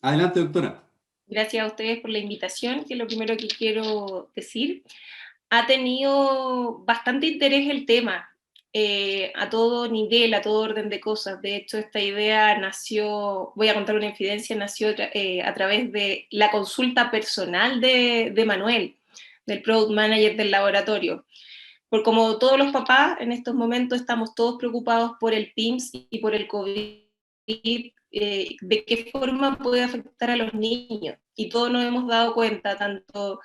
Adelante, doctora. Gracias a ustedes por la invitación, que es lo primero que quiero decir. Ha tenido bastante interés el tema, a todo nivel, a todo orden de cosas. De hecho, esta idea nació, voy a contar una infidencia, nació a través de la consulta personal de Manuel, del Product Manager del laboratorio. Por como todos los papás, en estos momentos estamos todos preocupados por el PIMS y por el COVID, de qué forma puede afectar a los niños. Y todos nos hemos dado cuenta, tanto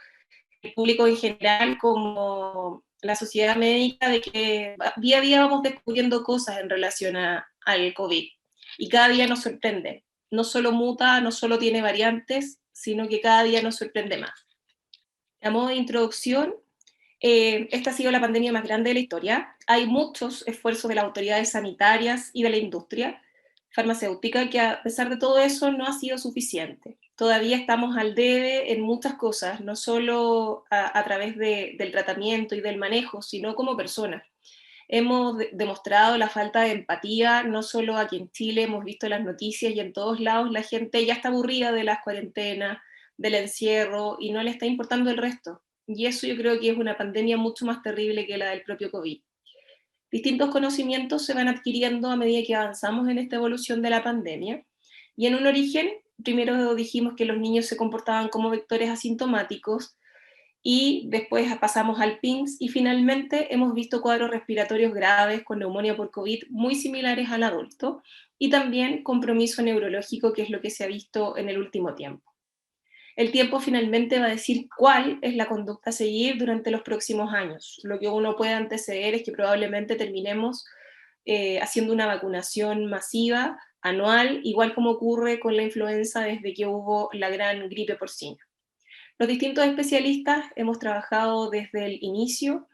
el público en general como la sociedad médica, de que día a día vamos descubriendo cosas en relación al COVID. Y cada día nos sorprende. No solo muta, no solo tiene variantes, sino que cada día nos sorprende más. A modo de introducción, esta ha sido la pandemia más grande de la historia. Hay muchos esfuerzos de las autoridades sanitarias y de la industria farmacéutica que a pesar de todo eso no ha sido suficiente. Todavía estamos al debe en muchas cosas, no solo a través del tratamiento y del manejo, sino como personas. Hemos demostrado la falta de empatía, no solo aquí en Chile, hemos visto las noticias y en todos lados la gente ya está aburrida de las cuarentenas, del encierro y no le está importando el resto. Y eso yo creo que es una pandemia mucho más terrible que la del propio COVID. Distintos conocimientos se van adquiriendo a medida que avanzamos en esta evolución de la pandemia. Y en un origen, primero dijimos que los niños se comportaban como vectores asintomáticos, y después pasamos al PIMS y finalmente hemos visto cuadros respiratorios graves con neumonía por COVID muy similares al adulto y también compromiso neurológico, que es lo que se ha visto en el último tiempo. El tiempo finalmente va a decir cuál es la conducta a seguir durante los próximos años. Lo que uno puede anteceder es que probablemente terminemos haciendo una vacunación masiva, anual, igual como ocurre con la influenza desde que hubo la gran gripe porcina. Los distintos especialistas hemos trabajado desde el inicio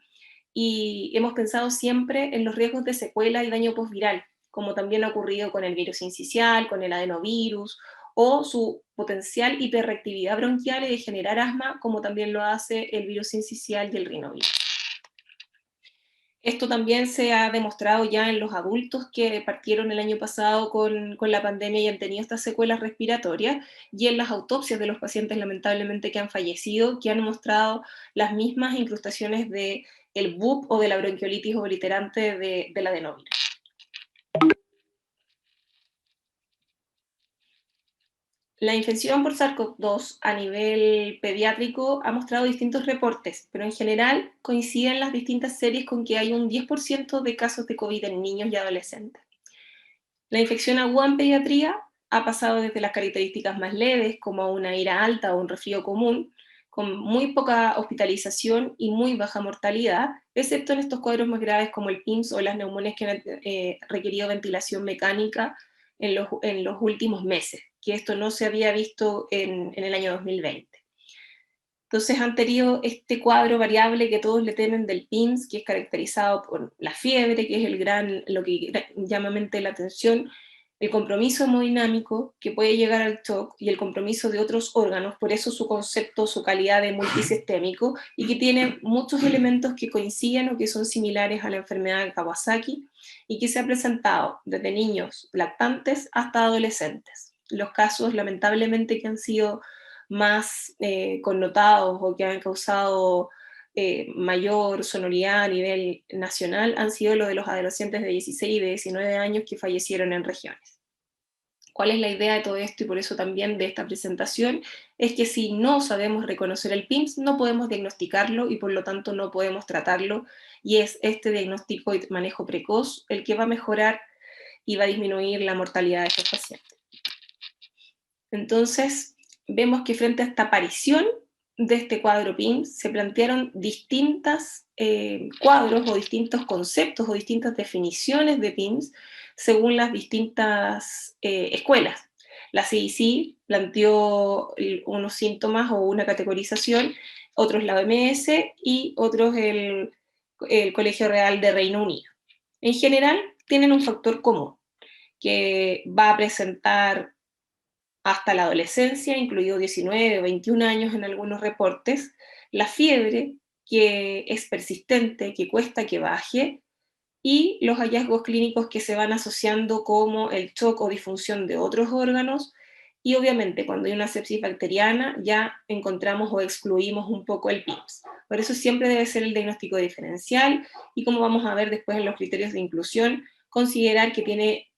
y hemos pensado siempre en los riesgos de secuela y daño postviral, como también ha ocurrido con el virus sincicial, con el adenovirus, o su potencial hiperreactividad bronquial y de generar asma, como también lo hace el virus sincicial y el rinovirus. Esto también se ha demostrado ya en los adultos que partieron el año pasado con la pandemia y han tenido estas secuelas respiratorias, y en las autopsias de los pacientes lamentablemente que han fallecido, que han mostrado las mismas incrustaciones del BUP o de la bronquiolitis obliterante del adenovirus. La infección por SARS-CoV-2 a nivel pediátrico ha mostrado distintos reportes, pero en general coinciden las distintas series con que hay un 10% de casos de COVID en niños y adolescentes. La infección aguda en pediatría ha pasado desde las características más leves, como una ira alta o un resfrío común, con muy poca hospitalización y muy baja mortalidad, excepto en estos cuadros más graves como el PIMS o las neumonías que han requerido ventilación mecánica en los últimos meses, que esto no se había visto en el año 2020. Entonces han tenido este cuadro variable que todos le temen del PIMS, que es caracterizado por la fiebre, que es lo que llama mente la atención, el compromiso hemodinámico, que puede llegar al shock, y el compromiso de otros órganos, por eso su concepto, su calidad de multisistémico, y que tiene muchos elementos que coinciden o que son similares a la enfermedad de Kawasaki, y que se ha presentado desde niños lactantes hasta adolescentes. Los casos, lamentablemente, que han sido más connotados o que han causado mayor sonoridad a nivel nacional han sido los de los adolescentes de 16 y de 19 años que fallecieron en regiones. ¿Cuál es la idea de todo esto? Y por eso también de esta presentación, es que si no sabemos reconocer el PIMS, no podemos diagnosticarlo y por lo tanto no podemos tratarlo, y es este diagnóstico y manejo precoz el que va a mejorar y va a disminuir la mortalidad de estos pacientes. Entonces, vemos que frente a esta aparición de este cuadro PIMS se plantearon distintos cuadros o distintos conceptos o distintas definiciones de PIMS según las distintas escuelas. La CDC planteó unos síntomas o una categorización, otros la OMS y otros el Colegio Real de Reino Unido. En general, tienen un factor común, que va a presentar hasta la adolescencia, incluido 19 o 21 años en algunos reportes, la fiebre, que es persistente, que cuesta que baje, y los hallazgos clínicos que se van asociando como el shock o disfunción de otros órganos Y obviamente cuando hay una sepsis bacteriana ya encontramos o excluimos un poco el PIMS. Por eso siempre debe ser el diagnóstico diferencial y, como vamos a ver después en los criterios de inclusión, considerar que tiene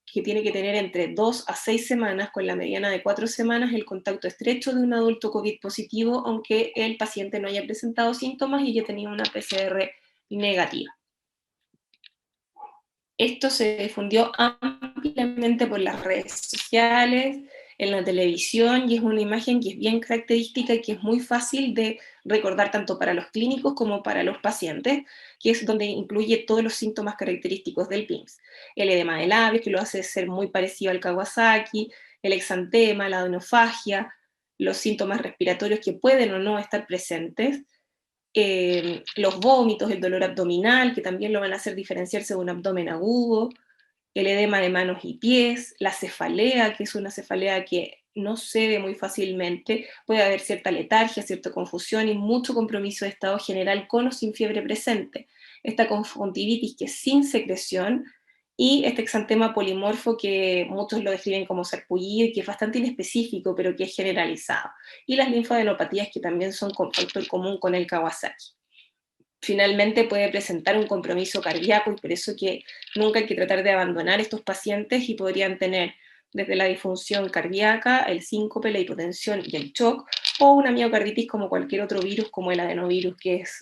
que tener entre 2 a 6 semanas, con la mediana de 4 semanas, el contacto estrecho de un adulto COVID positivo, aunque el paciente no haya presentado síntomas y haya tenido una PCR negativa. Esto se difundió ampliamente por las redes sociales, en la televisión, y es una imagen que es bien característica y que es muy fácil de recordar tanto para los clínicos como para los pacientes, que es donde incluye todos los síntomas característicos del PIMS. El edema de labios, que lo hace ser muy parecido al Kawasaki, el exantema, la adenofagia, los síntomas respiratorios que pueden o no estar presentes, los vómitos, el dolor abdominal, que también lo van a hacer diferenciarse de un abdomen agudo, el edema de manos y pies, la cefalea, que es una cefalea que no cede muy fácilmente, puede haber cierta letargia, cierta confusión y mucho compromiso de estado general con o sin fiebre presente. Esta conjuntivitis que es sin secreción, y este exantema polimorfo que muchos lo describen como sarpullido y que es bastante inespecífico, pero que es generalizado. Y las linfadenopatías, que también son con factor común con el Kawasaki. Finalmente puede presentar un compromiso cardíaco, y por eso que nunca hay que tratar de abandonar estos pacientes, y podrían tener desde la disfunción cardíaca, el síncope, la hipotensión y el shock, o una miocarditis como cualquier otro virus, como el adenovirus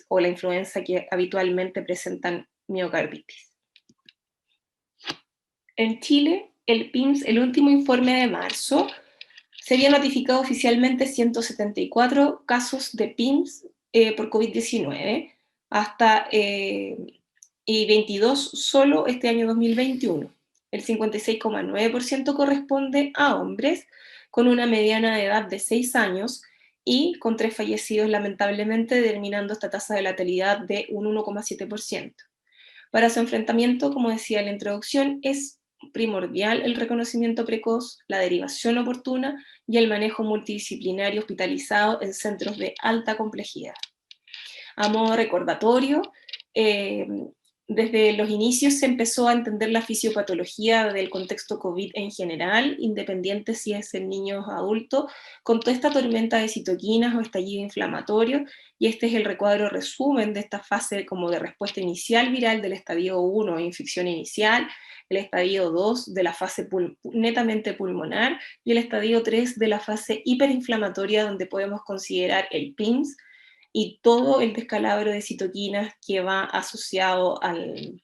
o la influenza, que habitualmente presentan miocarditis. En Chile, el PIMS, el último informe de marzo, se había notificado oficialmente 174 casos de PIMS por COVID-19, y 22 solo este año 2021. El 56,9% corresponde a hombres, con una mediana de edad de 6 años y con 3 fallecidos lamentablemente, determinando esta tasa de letalidad de un 1,7%. Para su enfrentamiento, como decía en la introducción, es primordial el reconocimiento precoz, la derivación oportuna y el manejo multidisciplinario hospitalizado en centros de alta complejidad. A modo recordatorio, eh, desde los inicios se empezó a entender la fisiopatología del contexto COVID en general, independiente si es en niños o adultos, con toda esta tormenta de citoquinas o estallido inflamatorio, y este es el recuadro resumen de esta fase como de respuesta inicial viral del estadio 1, infección inicial, el estadio 2 de la fase netamente pulmonar, y el estadio 3 de la fase hiperinflamatoria, donde podemos considerar el PIMS, y todo el descalabro de citoquinas que va asociado al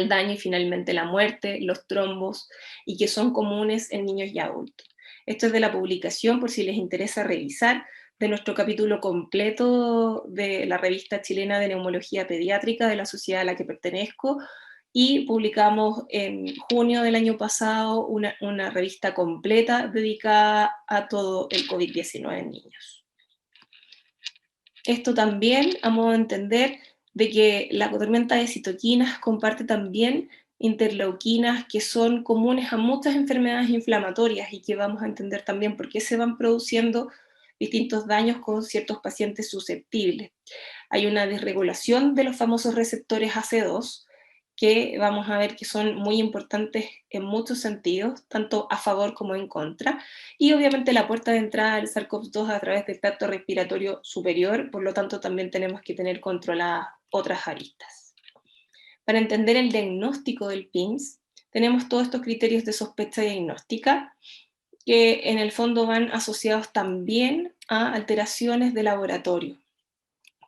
daño y finalmente la muerte, los trombos, y que son comunes en niños y adultos. Esto es de la publicación, por si les interesa revisar, de nuestro capítulo completo de la revista chilena de neumología pediátrica de la sociedad a la que pertenezco, y publicamos en junio del año pasado una revista completa dedicada a todo el COVID-19 en niños. Esto también a modo de entender de que la tormenta de citoquinas comparte también interleuquinas que son comunes a muchas enfermedades inflamatorias, y que vamos a entender también por qué se van produciendo distintos daños con ciertos pacientes susceptibles. Hay una desregulación de los famosos receptores AC2, que vamos a ver que son muy importantes en muchos sentidos, tanto a favor como en contra, y obviamente la puerta de entrada del SARS-CoV-2 a través del tracto respiratorio superior, por lo tanto también tenemos que tener controladas otras aristas. Para entender el diagnóstico del PIMS, tenemos todos estos criterios de sospecha diagnóstica, que en el fondo van asociados también a alteraciones de laboratorio.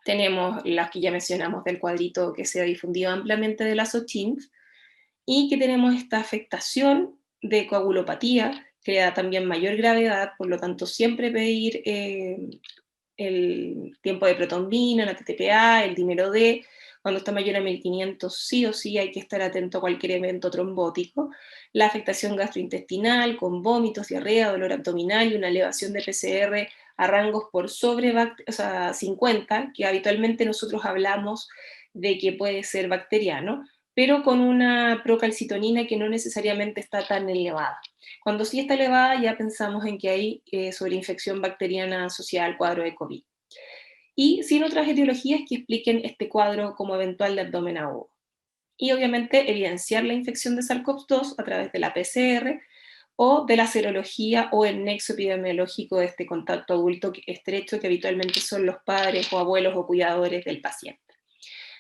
Tenemos las que ya mencionamos del cuadrito que se ha difundido ampliamente de las OCHINF, y que tenemos esta afectación de coagulopatía, que da también mayor gravedad, por lo tanto siempre pedir el tiempo de protombina, la TTPA, el dímero D. Cuando está mayor a 1500, sí o sí hay que estar atento a cualquier evento trombótico. La afectación gastrointestinal, con vómitos, diarrea, dolor abdominal y una elevación de PCR a rangos por sobre 50, que habitualmente nosotros hablamos de que puede ser bacteriano, pero con una procalcitonina que no necesariamente está tan elevada. Cuando sí está elevada, ya pensamos en que hay sobreinfección bacteriana asociada al cuadro de COVID. Y sin otras etiologías que expliquen este cuadro como eventual de abdomen agudo. Y obviamente evidenciar la infección de SARS-CoV-2 a través de la PCR, o de la serología o el nexo epidemiológico de este contacto adulto estrecho, que habitualmente son los padres o abuelos o cuidadores del paciente.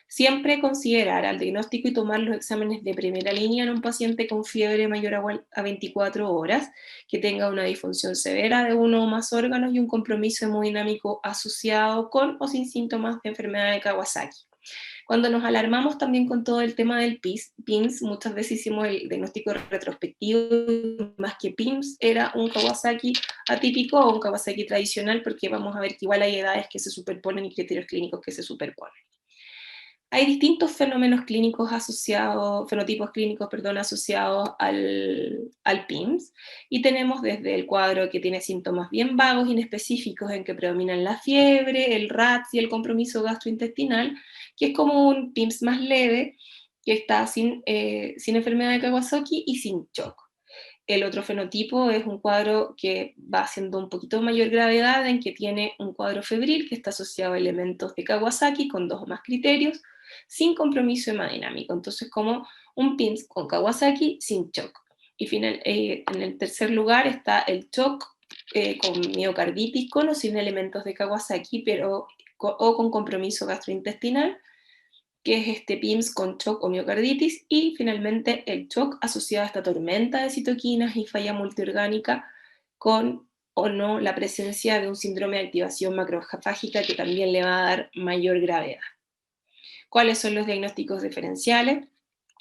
Siempre considerar al diagnóstico y tomar los exámenes de primera línea en un paciente con fiebre mayor a 24 horas, que tenga una disfunción severa de uno o más órganos y un compromiso hemodinámico asociado con o sin síntomas de enfermedad de Kawasaki. Cuando nos alarmamos también con todo el tema del PIMS, muchas veces hicimos el diagnóstico retrospectivo, más que PIMS, era un Kawasaki atípico o un Kawasaki tradicional, porque vamos a ver que igual hay edades que se superponen y criterios clínicos que se superponen. Hay distintos fenómenos clínicos asociados, fenotipos clínicos, perdón, asociados al PIMS, y tenemos desde el cuadro que tiene síntomas bien vagos, inespecíficos, en que predominan la fiebre, el RATS y el compromiso gastrointestinal, que es como un PIMS más leve, que está sin enfermedad de Kawasaki y sin shock. El otro fenotipo es un cuadro que va haciendo un poquito mayor gravedad, en que tiene un cuadro febril que está asociado a elementos de Kawasaki con 2 o más criterios, sin compromiso hemodinámico. Entonces, como un PIMS con Kawasaki sin shock. Y en el tercer lugar está el shock con miocarditis con o sin elementos de Kawasaki, pero o con compromiso gastrointestinal, que es este PIMS con shock o miocarditis, y finalmente el shock asociado a esta tormenta de citoquinas y falla multiorgánica con o no la presencia de un síndrome de activación macrofágica, que también le va a dar mayor gravedad. ¿Cuáles son los diagnósticos diferenciales?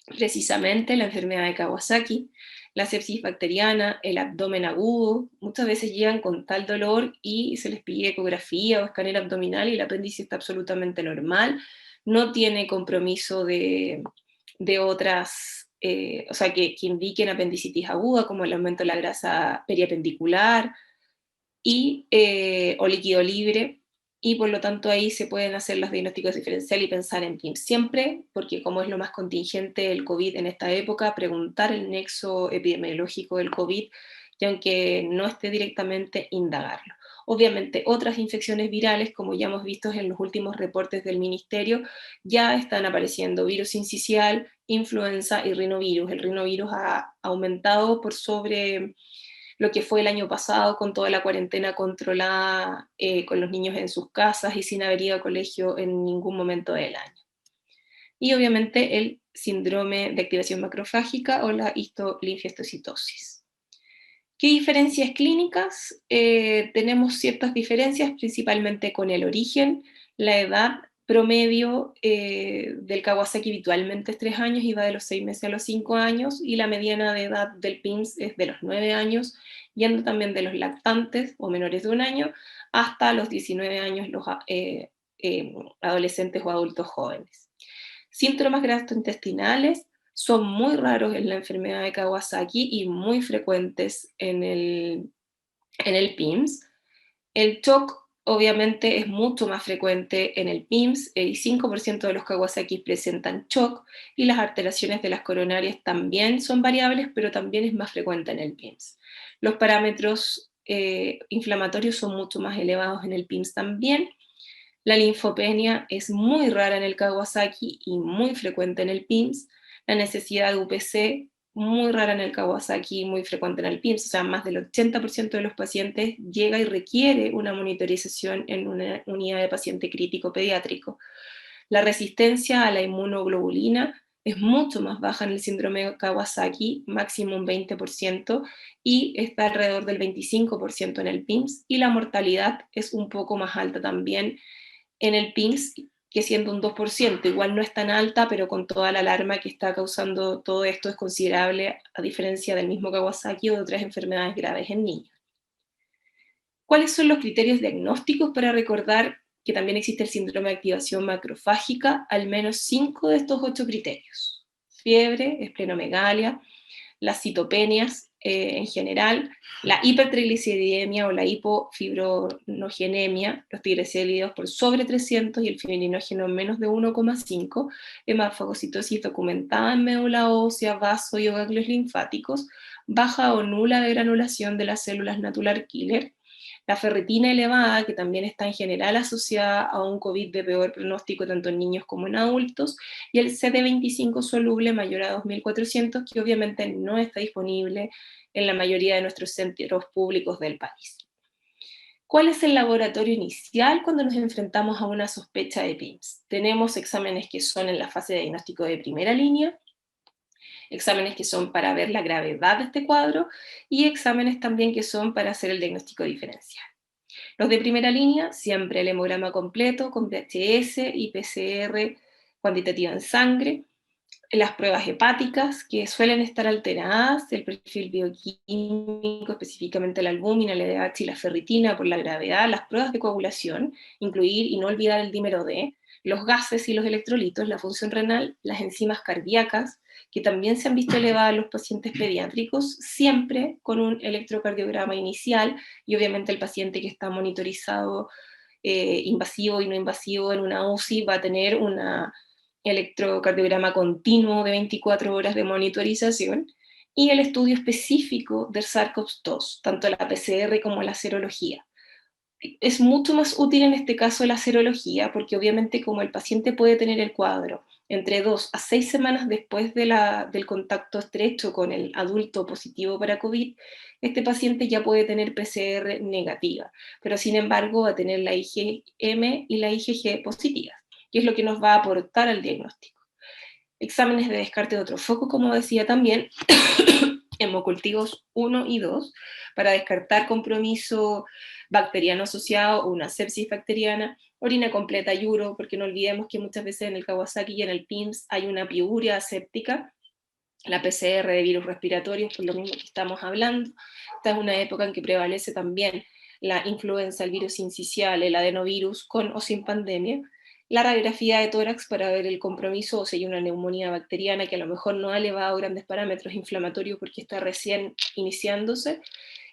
Precisamente la enfermedad de Kawasaki, la sepsis bacteriana, el abdomen agudo. Muchas veces llegan con tal dolor y se les pide ecografía o escáner abdominal y el apéndice está absolutamente normal, no tiene compromiso de otras, o sea, que indiquen apendicitis aguda, como el aumento de la grasa periapendicular o líquido libre, y por lo tanto ahí se pueden hacer los diagnósticos diferenciales y pensar en PIMS siempre, porque como es lo más contingente el COVID en esta época, preguntar el nexo epidemiológico del COVID, y aunque no esté directamente, indagarlo. Obviamente otras infecciones virales, como ya hemos visto en los últimos reportes del ministerio, ya están apareciendo virus sincicial, influenza y rinovirus. El rinovirus ha aumentado por sobre lo que fue el año pasado con toda la cuarentena controlada, con los niños en sus casas y sin haber ido a colegio en ningún momento del año. Y obviamente el síndrome de activación macrofágica o la histolinfestocitosis. ¿Qué diferencias clínicas? Tenemos ciertas diferencias, principalmente con el origen, la edad promedio del Kawasaki habitualmente es 3 años y va de los 6 meses a los 5 años, y la mediana de edad del PIMS es de los 9 años, yendo también de los lactantes o menores de 1 año hasta los 19 años los adolescentes o adultos jóvenes. Síntomas gastrointestinales son muy raros en la enfermedad de Kawasaki y muy frecuentes en el PIMS. El shock obviamente es mucho más frecuente en el PIMS, y 5% de los Kawasaki presentan shock, y las alteraciones de las coronarias también son variables, pero también es más frecuente en el PIMS. Los parámetros inflamatorios son mucho más elevados en el PIMS también. La linfopenia es muy rara en el Kawasaki y muy frecuente en el PIMS. La necesidad de UPC, muy rara en el Kawasaki, muy frecuente en el PIMS. O sea, más del 80% de los pacientes llega y requiere una monitorización en una unidad de paciente crítico pediátrico. La resistencia a la inmunoglobulina es mucho más baja en el síndrome de Kawasaki, máximo un 20%, y está alrededor del 25% en el PIMS, y la mortalidad es un poco más alta también en el PIMS, que siendo un 2%, igual no es tan alta, pero con toda la alarma que está causando todo esto es considerable, a diferencia del mismo Kawasaki o de otras enfermedades graves en niños. ¿Cuáles son los criterios diagnósticos para recordar que también existe el síndrome de activación macrofágica? Al menos 5 de estos 8 criterios: fiebre, esplenomegalia, las citopenias en general, la hipertrigliceridemia o la hipofibronogenemia, los triglicéridos por sobre 300 y el fibrinógeno menos de 1,5, hemafagocitosis documentada en médula ósea, vaso y ganglios linfáticos, baja o nula degranulación de las células natural killer, La ferritina elevada, que también está en general asociada a un COVID de peor pronóstico tanto en niños como en adultos, y el CD25 soluble mayor a 2400, que obviamente no está disponible en la mayoría de nuestros centros públicos del país. ¿Cuál es el laboratorio inicial cuando nos enfrentamos a una sospecha de PIMS? Tenemos exámenes que son en la fase de diagnóstico de primera línea, exámenes que son para ver la gravedad de este cuadro y exámenes también que son para hacer el diagnóstico diferencial. Los de primera línea, siempre el hemograma completo con VHS y PCR cuantitativa en sangre, las pruebas hepáticas, que suelen estar alteradas, el perfil bioquímico, específicamente la albúmina, el LDH y la ferritina por la gravedad, las pruebas de coagulación, incluir y no olvidar el dímero D, los gases y los electrolitos, la función renal, las enzimas cardíacas, que también se han visto elevadas en los pacientes pediátricos, siempre con un electrocardiograma inicial, y obviamente el paciente que está monitorizado invasivo y no invasivo en una UCI va a tener una electrocardiograma continuo de 24 horas de monitorización, y el estudio específico del SARS-CoV-2, tanto la PCR como la serología. Es mucho más útil en este caso la serología, porque obviamente como el paciente puede tener el cuadro entre 2 a 6 semanas después del contacto estrecho con el adulto positivo para COVID, este paciente ya puede tener PCR negativa, pero sin embargo va a tener la IgM y la IgG positivas, que es lo que nos va a aportar al diagnóstico. Exámenes de descarte de otro foco, como decía también, hemocultivos 1 y 2, para descartar compromiso bacteriano asociado o una sepsis bacteriana, orina completa y uro, porque no olvidemos que muchas veces en el Kawasaki y en el PIMS hay una piuria aséptica, la PCR de virus respiratorios, por lo mismo que estamos hablando. Esta es una época en que prevalece también la influenza, el virus sincicial, el adenovirus, con o sin pandemia. La radiografía de tórax para ver el compromiso o si hay una neumonía bacteriana que a lo mejor no ha elevado grandes parámetros inflamatorios porque está recién iniciándose,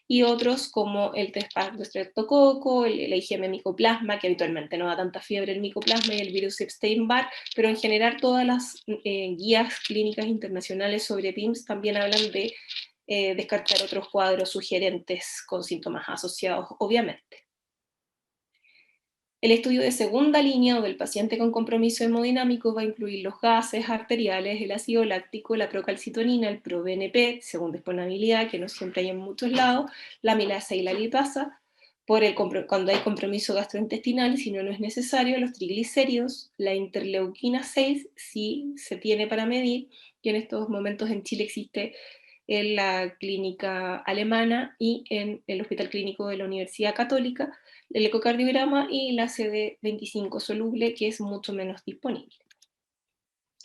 y otros como el test de estreptococo, el IgM micoplasma, que habitualmente no da tanta fiebre el micoplasma, y el virus Epstein-Barr, pero en general todas las guías clínicas internacionales sobre PIMS también hablan de descartar otros cuadros sugerentes con síntomas asociados, obviamente. El estudio de segunda línea o del paciente con compromiso hemodinámico va a incluir los gases arteriales, el ácido láctico, la procalcitonina, el pro-BNP, según disponibilidad, que no siempre hay en muchos lados, la amilasa y la lipasa, cuando hay compromiso gastrointestinal, si no, no es necesario, los triglicéridos, la interleuquina 6, si se tiene para medir, y en estos momentos en Chile existe en la clínica alemana y en el Hospital Clínico de la Universidad Católica, el ecocardiograma y la CD25 soluble, que es mucho menos disponible.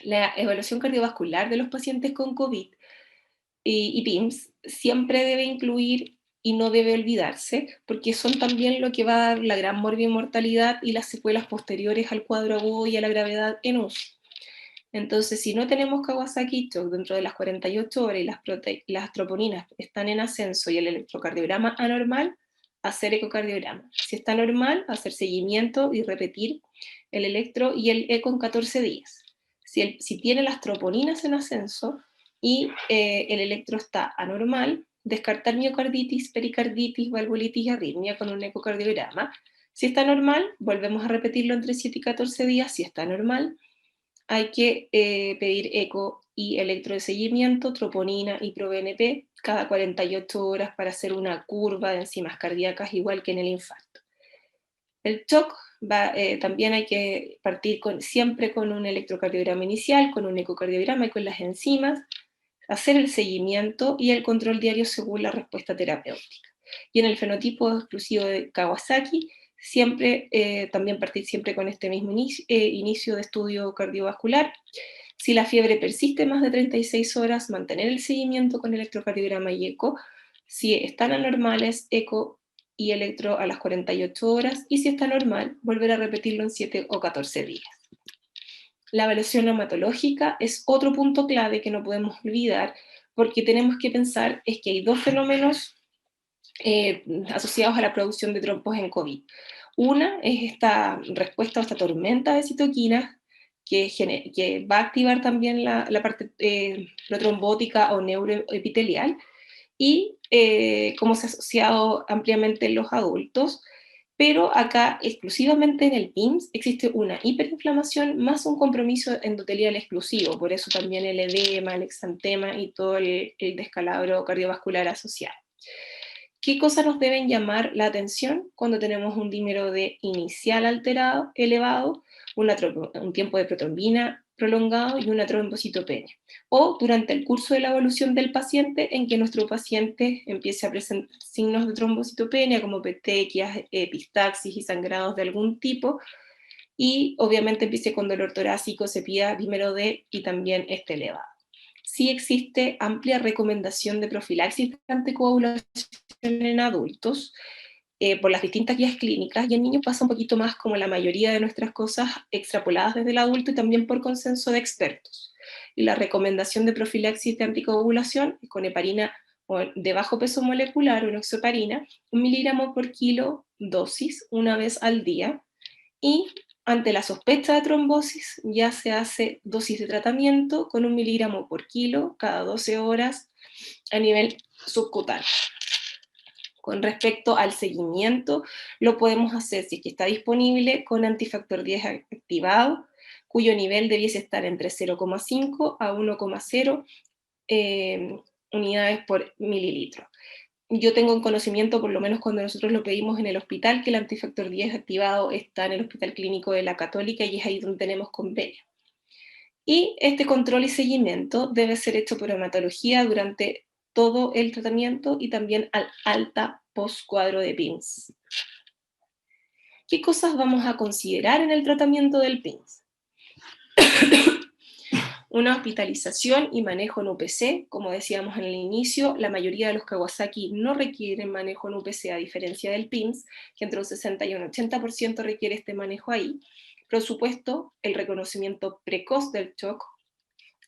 La evaluación cardiovascular de los pacientes con COVID y PIMS siempre debe incluir y no debe olvidarse, porque son también lo que va a dar la gran morbimortalidad y las secuelas posteriores al cuadro agudo y a la gravedad en UCI. Entonces, si no tenemos Kawasaki-Choke dentro de las 48 horas y las troponinas están en ascenso y el electrocardiograma anormal, hacer ecocardiograma. Si está normal, hacer seguimiento y repetir el electro y el eco en 14 días. Si tiene las troponinas en ascenso y el electro está anormal, descartar miocarditis, pericarditis, valvulitis y arritmia con un ecocardiograma. Si está normal, volvemos a repetirlo entre 7 y 14 días. Si está normal, hay que pedir eco y electro de seguimiento, troponina y pro-BNP cada 48 horas para hacer una curva de enzimas cardíacas igual que en el infarto. El shock también hay que partir siempre con un electrocardiograma inicial, con un ecocardiograma y con las enzimas, hacer el seguimiento y el control diario según la respuesta terapéutica. Y en el fenotipo exclusivo de Kawasaki, también partir siempre con este mismo inicio de estudio cardiovascular. Si la fiebre persiste más de 36 horas, mantener el seguimiento con electrocardiograma y eco. Si están anormales, eco y electro a las 48 horas. Y si está normal, volver a repetirlo en 7 o 14 días. La evaluación reumatológica es otro punto clave que no podemos olvidar, porque tenemos que pensar es que hay dos fenómenos asociados a la producción de trombos en COVID. Una es esta respuesta a esta tormenta de citoquinas que va a activar también la parte protrombótica o neuroepitelial, y cómo se ha asociado ampliamente en los adultos, pero acá exclusivamente en el PIMS existe una hiperinflamación más un compromiso endotelial exclusivo, por eso también el edema, el exantema y todo el descalabro cardiovascular asociado. ¿Qué cosas nos deben llamar la atención cuando tenemos un dímero D inicial alterado, elevado, un tiempo de protrombina prolongado y una trombocitopenia? O durante el curso de la evolución del paciente en que nuestro paciente empiece a presentar signos de trombocitopenia como petequias, epistaxis y sangrados de algún tipo, y obviamente empiece con dolor torácico, se pida dímero D y también esté elevado. Sí existe amplia recomendación de profilaxis de anticoagulación en adultos por las distintas guías clínicas, y en niños pasa un poquito más como la mayoría de nuestras cosas extrapoladas desde el adulto y también por consenso de expertos. Y la recomendación de profilaxis de anticoagulación es con heparina de bajo peso molecular o enoxaparina, 1 miligramo por kilo dosis una vez al día, y ante la sospecha de trombosis ya se hace dosis de tratamiento con 1 miligramo por kilo cada 12 horas a nivel subcutáneo. Con respecto al seguimiento, lo podemos hacer si es que está disponible con antifactor 10 activado, cuyo nivel debiese estar entre 0,5 a 1,0 unidades por mililitro. Yo tengo un conocimiento, por lo menos cuando nosotros lo pedimos en el hospital, que el antifactor 10 activado está en el Hospital Clínico de la Católica y es ahí donde tenemos convenio. Y este control y seguimiento debe ser hecho por hematología durante todo el tratamiento y también al alta post-cuadro de PIMS. ¿Qué cosas vamos a considerar en el tratamiento del PIMS? Una hospitalización y manejo en UPC, como decíamos en el inicio, la mayoría de los Kawasaki no requieren manejo en UPC a diferencia del PIMS, que entre un 60 y un 80% requiere este manejo ahí. Por supuesto, el reconocimiento precoz del shock,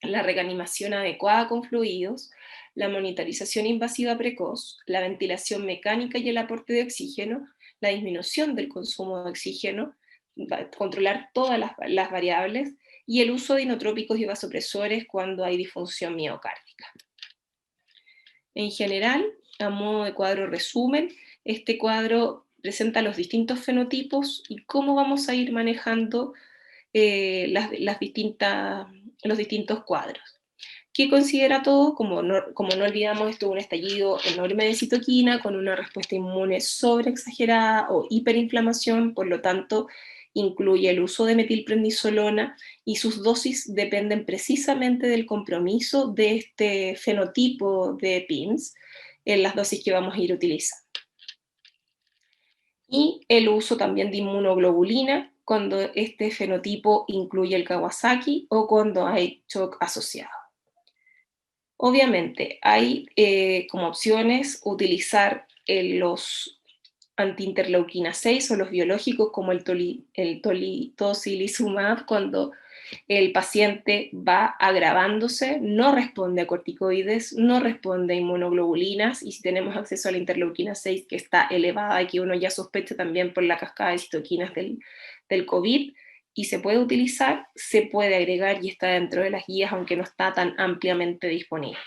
la reanimación adecuada con fluidos, la monitorización invasiva precoz, la ventilación mecánica y el aporte de oxígeno, la disminución del consumo de oxígeno, controlar todas las variables, y el uso de inotrópicos y vasopresores cuando hay disfunción miocárdica. En general, a modo de cuadro resumen, este cuadro presenta los distintos fenotipos y cómo vamos a ir manejando los distintos cuadros. ¿Qué considera todo? Como no olvidamos, esto es un estallido enorme de citoquina con una respuesta inmune sobreexagerada o hiperinflamación, por lo tanto, incluye el uso de metilprednisolona y sus dosis dependen precisamente del compromiso de este fenotipo de PIMS en las dosis que vamos a ir utilizando. Y el uso también de inmunoglobulina cuando este fenotipo incluye el Kawasaki o cuando hay shock asociado. Obviamente, hay como opciones utilizar los antiinterleuquina 6 o los biológicos como el tocilizumab cuando el paciente va agravándose, no responde a corticoides, no responde a inmunoglobulinas, y si tenemos acceso a la interleuquina 6 que está elevada y que uno ya sospecha también por la cascada de citoquinas del COVID, y se puede utilizar, se puede agregar y está dentro de las guías, aunque no está tan ampliamente disponible.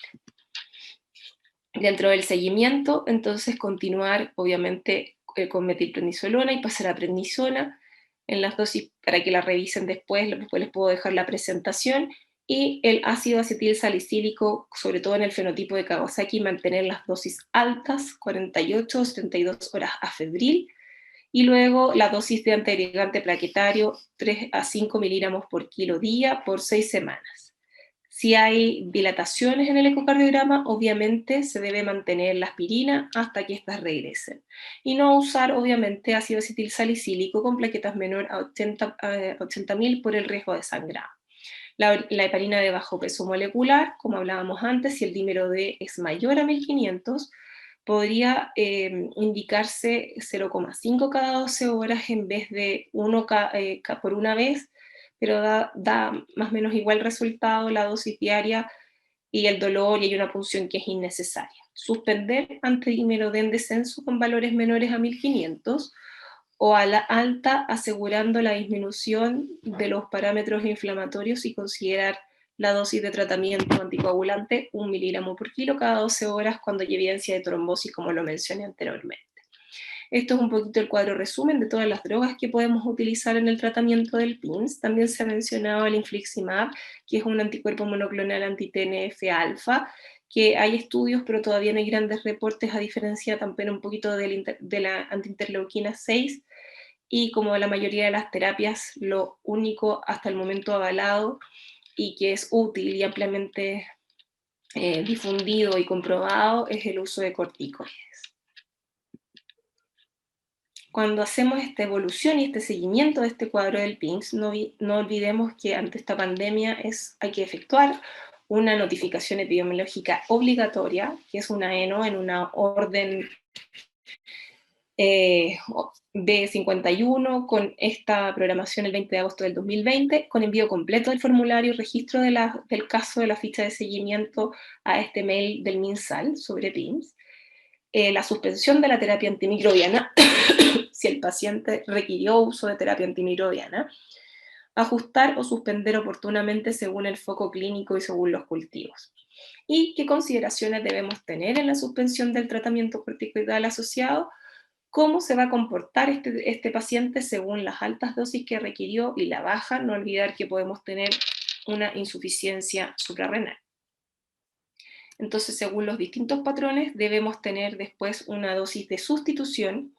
Dentro del seguimiento, entonces, continuar, obviamente, con metilprednisolona y pasar a prednisona en las dosis para que la revisen después les puedo dejar la presentación, y el ácido acetil salicílico, sobre todo en el fenotipo de Kawasaki, mantener las dosis altas, 48 o 72 horas a febril, y luego la dosis de antiagregante plaquetario, 3 a 5 miligramos por kilo día por 6 semanas. Si hay dilataciones en el ecocardiograma, obviamente se debe mantener la aspirina hasta que éstas regresen. Y no usar, obviamente, ácido acetil salicílico con plaquetas menor a 80.000 por el riesgo de sangrado. La heparina de bajo peso molecular, como hablábamos antes, si el dímero D es mayor a 1500, podría indicarse 0,5 cada 12 horas en vez de 1 por una vez, pero da más o menos igual resultado la dosis diaria y el dolor, y hay una punción que es innecesaria. Suspender ante dímero D en descenso con valores menores a 1500 o a la alta, asegurando la disminución de los parámetros inflamatorios y considerar la dosis de tratamiento anticoagulante 1 miligramo por kilo cada 12 horas cuando hay evidencia de trombosis, como lo mencioné anteriormente. Esto es un poquito el cuadro resumen de todas las drogas que podemos utilizar en el tratamiento del PIMS. También se ha mencionado el infliximab, que es un anticuerpo monoclonal anti-TNF-alfa, que hay estudios, pero todavía no hay grandes reportes, a diferencia también un poquito de la antiinterleuquina 6, y como la mayoría de las terapias, lo único hasta el momento avalado y que es útil y ampliamente difundido y comprobado es el uso de corticoides. Cuando hacemos esta evolución y este seguimiento de este cuadro del PIMS, no olvidemos que ante esta pandemia hay que efectuar una notificación epidemiológica obligatoria, que es una ENO en una orden B51, con esta programación el 20 de agosto del 2020, con envío completo del formulario y registro del caso de la ficha de seguimiento a este mail del MinSal sobre PIMS. La suspensión de la terapia antimicrobiana, si el paciente requirió uso de terapia antimicrobiana, ajustar o suspender oportunamente según el foco clínico y según los cultivos. ¿Y qué consideraciones debemos tener en la suspensión del tratamiento corticoidal asociado? ¿Cómo se va a comportar este paciente según las altas dosis que requirió y la baja? No olvidar que podemos tener una insuficiencia suprarrenal. Entonces, según los distintos patrones, debemos tener después una dosis de sustitución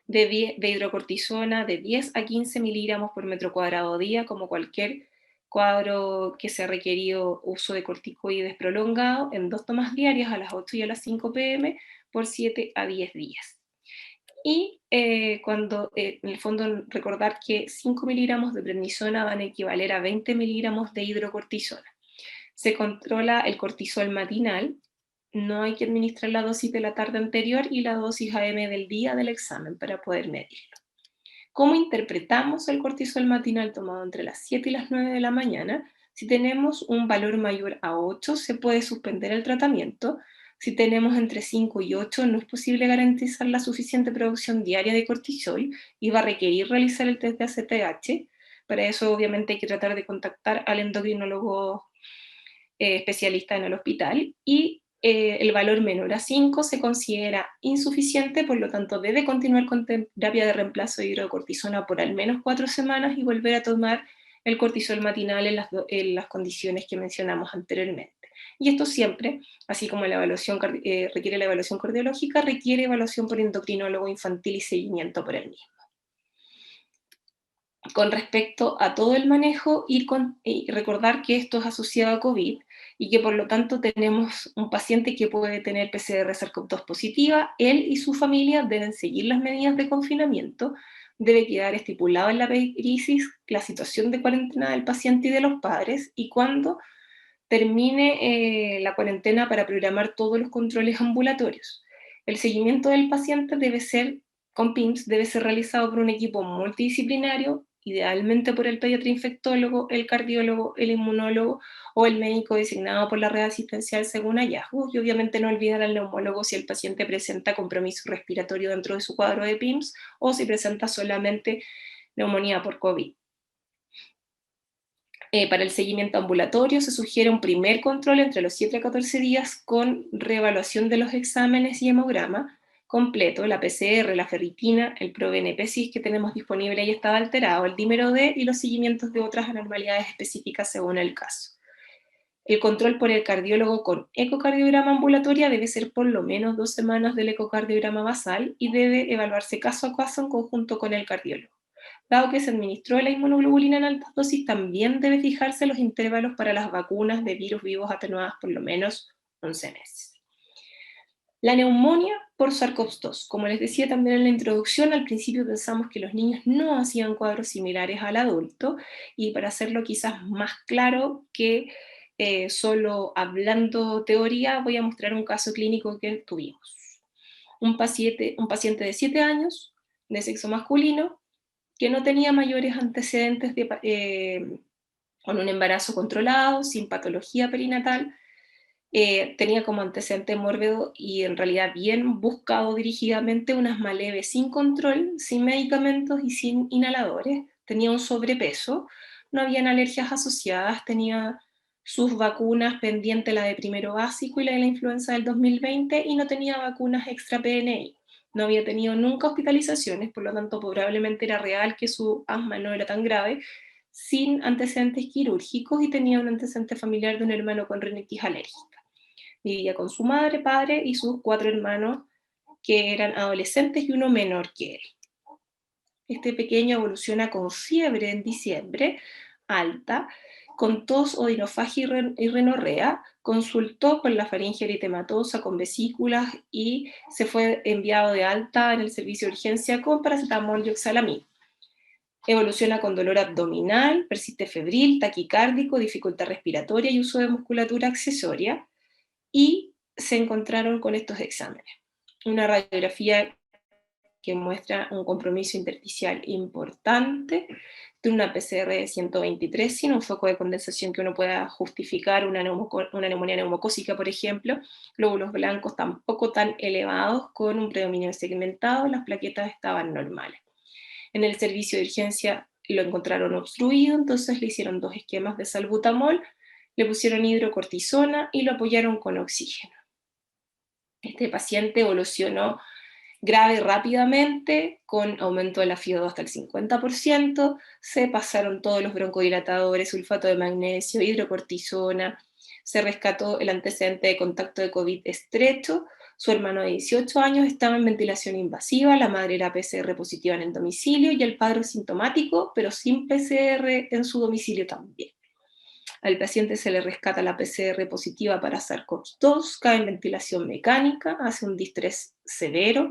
de hidrocortisona de 10 a 15 miligramos por metro cuadrado día, como cualquier cuadro que se ha requerido uso de corticoides prolongado, en 2 tomas diarias a las 8 y a las 5 pm por 7 a 10 días. Y en el fondo, recordar que 5 miligramos de prednisona van a equivaler a 20 miligramos de hidrocortisona. Se controla el cortisol matinal, no hay que administrar la dosis de la tarde anterior y la dosis AM del día del examen para poder medirlo. ¿Cómo interpretamos el cortisol matinal tomado entre las 7 y las 9 de la mañana? Si tenemos un valor mayor a 8, se puede suspender el tratamiento. Si tenemos entre 5 y 8, no es posible garantizar la suficiente producción diaria de cortisol y va a requerir realizar el test de ACTH. Para eso, obviamente, hay que tratar de contactar al endocrinólogo especialista en el hospital, y el valor menor a 5 se considera insuficiente, por lo tanto debe continuar con terapia de reemplazo de hidrocortisona por al menos 4 semanas y volver a tomar el cortisol matinal en las condiciones que mencionamos anteriormente. Y esto siempre, así como la evaluación requiere la evaluación cardiológica, requiere evaluación por endocrinólogo infantil y seguimiento por el mismo. Con respecto a todo el manejo, y recordar que esto es asociado a COVID y que por lo tanto tenemos un paciente que puede tener PCR SARS-CoV-2 positiva, él y su familia deben seguir las medidas de confinamiento, debe quedar estipulado en la pericis la situación de cuarentena del paciente y de los padres, y cuando termine la cuarentena para programar todos los controles ambulatorios. El seguimiento del paciente con PIMS debe ser realizado por un equipo multidisciplinario, idealmente por el pediatra infectólogo, el cardiólogo, el inmunólogo o el médico designado por la red asistencial según hallazgos, y obviamente no olvidar al neumólogo si el paciente presenta compromiso respiratorio dentro de su cuadro de PIMS o si presenta solamente neumonía por COVID. Para el seguimiento ambulatorio se sugiere un primer control entre los 7 a 14 días con reevaluación de los exámenes y hemograma completo, la PCR, la ferritina, el ProBNP si es que tenemos disponible y estaba alterado, el dímero D y los seguimientos de otras anormalidades específicas según el caso. El control por el cardiólogo con ecocardiograma ambulatoria debe ser por lo menos 2 semanas del ecocardiograma basal y debe evaluarse caso a caso en conjunto con el cardiólogo. Dado que se administró la inmunoglobulina en altas dosis, también debe fijarse los intervalos para las vacunas de virus vivos atenuadas por lo menos 11 meses. La neumonía por SARS-CoV-2. Como les decía también en la introducción, al principio pensamos que los niños no hacían cuadros similares al adulto, y para hacerlo quizás más claro que solo hablando teoría, voy a mostrar un caso clínico que tuvimos. Un paciente de 7 años, de sexo masculino, que no tenía mayores antecedentes con un embarazo controlado, sin patología perinatal, tenía como antecedente mórbido y en realidad bien buscado dirigidamente unas Maleve sin control, sin medicamentos y sin inhaladores, tenía un sobrepeso, no habían alergias asociadas, tenía sus vacunas pendiente, la de primero básico y la de la influenza del 2020, y no tenía vacunas extra PNI. No había tenido nunca hospitalizaciones, por lo tanto probablemente era real que su asma no era tan grave, sin antecedentes quirúrgicos, y tenía un antecedente familiar de un hermano con rinitis alérgica. Vivía con su madre, padre y sus 4 hermanos, que eran adolescentes y uno menor que él. Este pequeño evoluciona con fiebre en diciembre, alta, con tos, odinofagia y rinorrea, consultó con la faringe eritematosa, con vesículas, y se fue enviado de alta en el servicio de urgencia con paracetamol y oxalamina. Evoluciona con dolor abdominal, persiste febril, taquicárdico, dificultad respiratoria y uso de musculatura accesoria, y se encontraron con estos exámenes. Una radiografía que muestra un compromiso intersticial importante, de una PCR de 123 sin un foco de condensación que uno pueda justificar una neumonía neumocócica, por ejemplo, glóbulos blancos tampoco tan elevados, con un predominio segmentado, las plaquetas estaban normales. En el servicio de urgencia lo encontraron obstruido, entonces le hicieron 2 esquemas de salbutamol, le pusieron hidrocortisona y lo apoyaron con oxígeno. Este paciente evolucionó grave rápidamente, con aumento de la FIO2 hasta el 50%, se pasaron todos los broncodilatadores, sulfato de magnesio, hidrocortisona, se rescató el antecedente de contacto de COVID estrecho, su hermano de 18 años estaba en ventilación invasiva, la madre era PCR positiva en el domicilio y el padre sintomático, pero sin PCR en su domicilio también. Al paciente se le rescata la PCR positiva para SARS-CoV-2, cae en ventilación mecánica, hace un distrés severo,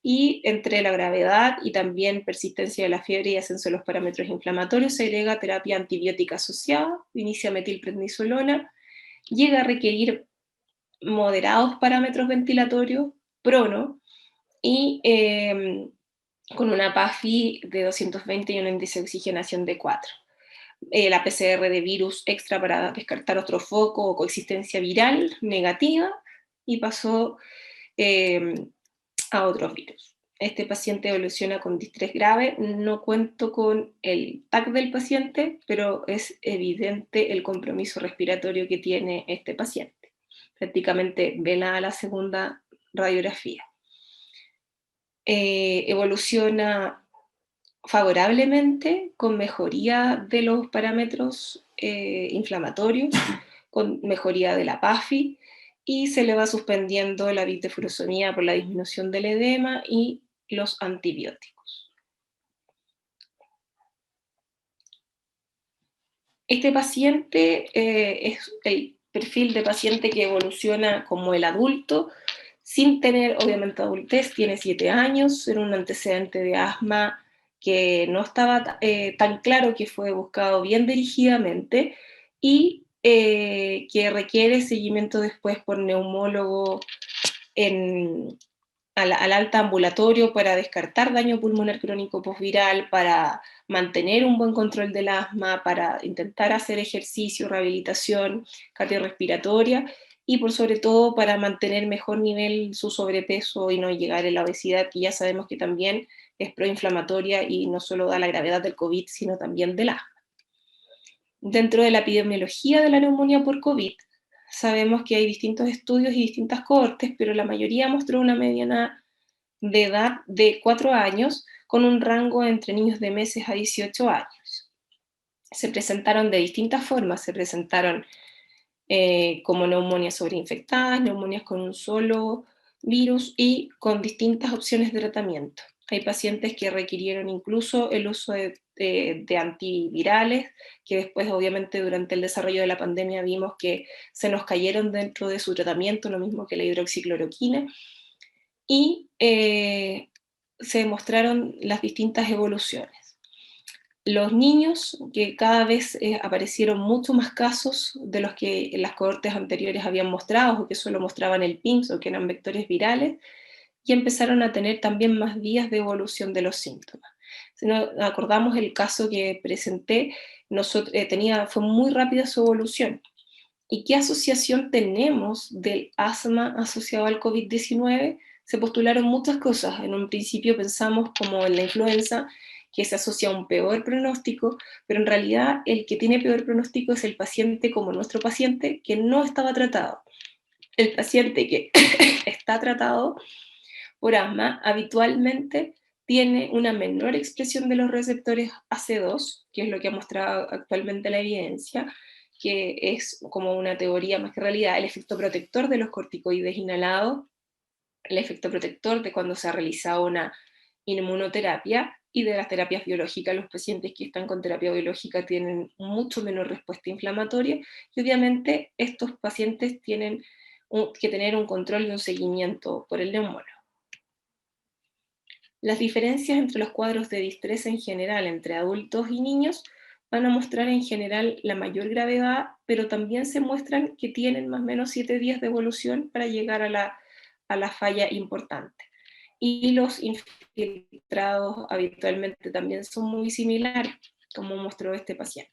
y entre la gravedad y también persistencia de la fiebre y ascenso de los parámetros inflamatorios, se agrega terapia antibiótica asociada, inicia metilprednisolona, llega a requerir moderados parámetros ventilatorios, prono, y con una PAFI de 220 y un índice de oxigenación de 4. La PCR de virus extra para descartar otro foco o coexistencia viral negativa, y pasó a otros virus. Este paciente evoluciona con distrés grave, no cuento con el TAC del paciente, pero es evidente el compromiso respiratorio que tiene este paciente. Prácticamente vela a la segunda radiografía. Evoluciona favorablemente, con mejoría de los parámetros inflamatorios, con mejoría de la PAFI, y se le va suspendiendo la bitefurosomía por la disminución del edema y los antibióticos. Este paciente es el perfil de paciente que evoluciona como el adulto, sin tener obviamente adultez, tiene 7 años, era un antecedente de asma que no estaba tan claro, que fue buscado bien dirigidamente, y que requiere seguimiento después por neumólogo al alta ambulatorio para descartar daño pulmonar crónico posviral, para mantener un buen control del asma, para intentar hacer ejercicio, rehabilitación cardiorrespiratoria, y por sobre todo para mantener mejor nivel su sobrepeso y no llegar a la obesidad, que ya sabemos que también es proinflamatoria y no solo da la gravedad del COVID, sino también del asma. Dentro de la epidemiología de la neumonía por COVID, sabemos que hay distintos estudios y distintas cohortes, pero la mayoría mostró una mediana de edad de 4 años, con un rango entre niños de meses a 18 años. Se presentaron de distintas formas, se presentaron como neumonias sobreinfectadas, neumonias con un solo virus y con distintas opciones de tratamiento. Hay pacientes que requirieron incluso el uso de antivirales, que después obviamente durante el desarrollo de la pandemia vimos que se nos cayeron dentro de su tratamiento, lo mismo que la hidroxicloroquina, y se demostraron las distintas evoluciones. Los niños, que cada vez aparecieron mucho más casos de los que en las cohortes anteriores habían mostrado, o que solo mostraban el PIMS, o que eran vectores virales, y empezaron a tener también más días de evolución de los síntomas. Si nos acordamos el caso que presenté, fue muy rápida su evolución. ¿Y qué asociación tenemos del asma asociado al COVID-19? Se postularon muchas cosas. En un principio pensamos como en la influenza, que se asocia a un peor pronóstico, pero en realidad el que tiene peor pronóstico es el paciente como nuestro paciente que no estaba tratado. El paciente que está tratado por asma habitualmente tiene una menor expresión de los receptores AC2, que es lo que ha mostrado actualmente la evidencia, que es como una teoría más que realidad, el efecto protector de los corticoides inhalados, el efecto protector de cuando se ha realizado una inmunoterapia y de las terapias biológicas. Los pacientes que están con terapia biológica tienen mucho menor respuesta inflamatoria y obviamente estos pacientes tienen que tener un control y un seguimiento por el neumólogo. Las diferencias entre los cuadros de distrés en general entre adultos y niños van a mostrar en general la mayor gravedad, pero también se muestran que tienen más o menos 7 días de evolución para llegar a la falla importante. Y los infiltrados habitualmente también son muy similares, como mostró este paciente.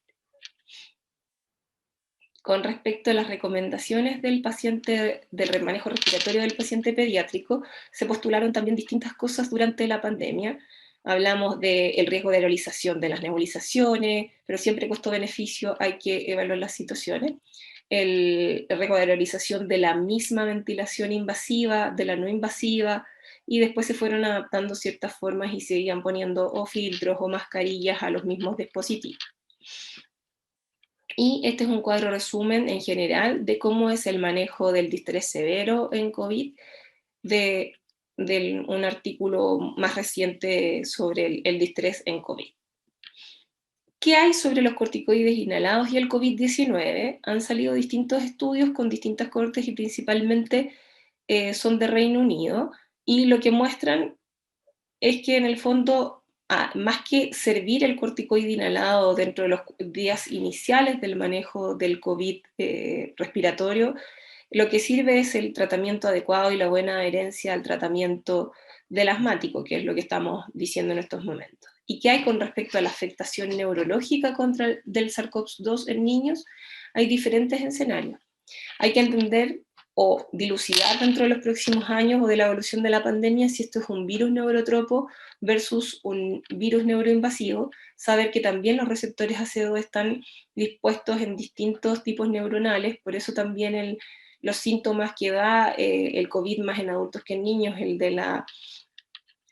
Con respecto a las recomendaciones del paciente, del manejo respiratorio del paciente pediátrico, se postularon también distintas cosas durante la pandemia. Hablamos del riesgo de aerolización de las nebulizaciones, pero siempre costo-beneficio hay que evaluar las situaciones. El riesgo de aerolización de la misma ventilación invasiva, de la no invasiva, y después se fueron adaptando ciertas formas y se iban poniendo o filtros o mascarillas a los mismos dispositivos. Y este es un cuadro resumen en general de cómo es el manejo del distrés severo en COVID, de un artículo más reciente sobre el distrés en COVID. ¿Qué hay sobre los corticoides inhalados y el COVID-19? Han salido distintos estudios con distintas cortes y principalmente son de Reino Unido, y lo que muestran es que en el fondo, más que servir el corticoide inhalado dentro de los días iniciales del manejo del COVID respiratorio, lo que sirve es el tratamiento adecuado y la buena adherencia al tratamiento del asmático, que es lo que estamos diciendo en estos momentos. ¿Y qué hay con respecto a la afectación neurológica del SARS-CoV-2 en niños? Hay diferentes escenarios. Hay que entender o dilucidar dentro de los próximos años o de la evolución de la pandemia si esto es un virus neurotropo versus un virus neuroinvasivo, saber que también los receptores AC2 están dispuestos en distintos tipos neuronales, por eso también los síntomas que da el COVID más en adultos que en niños, el de la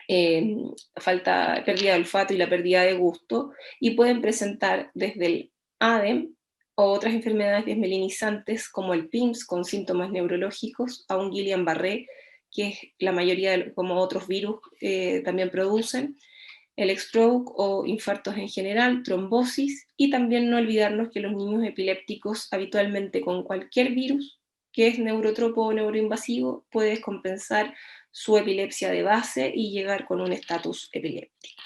pérdida de olfato y la pérdida de gusto, y pueden presentar desde el ADEM o otras enfermedades desmelinizantes como el PIMS con síntomas neurológicos, a un Guillain-Barré, que es la mayoría, como otros virus, también producen, el stroke o infartos en general, trombosis, y también no olvidarnos que los niños epilépticos habitualmente con cualquier virus que es neurotropo o neuroinvasivo puede descompensar su epilepsia de base y llegar con un estatus epiléptico.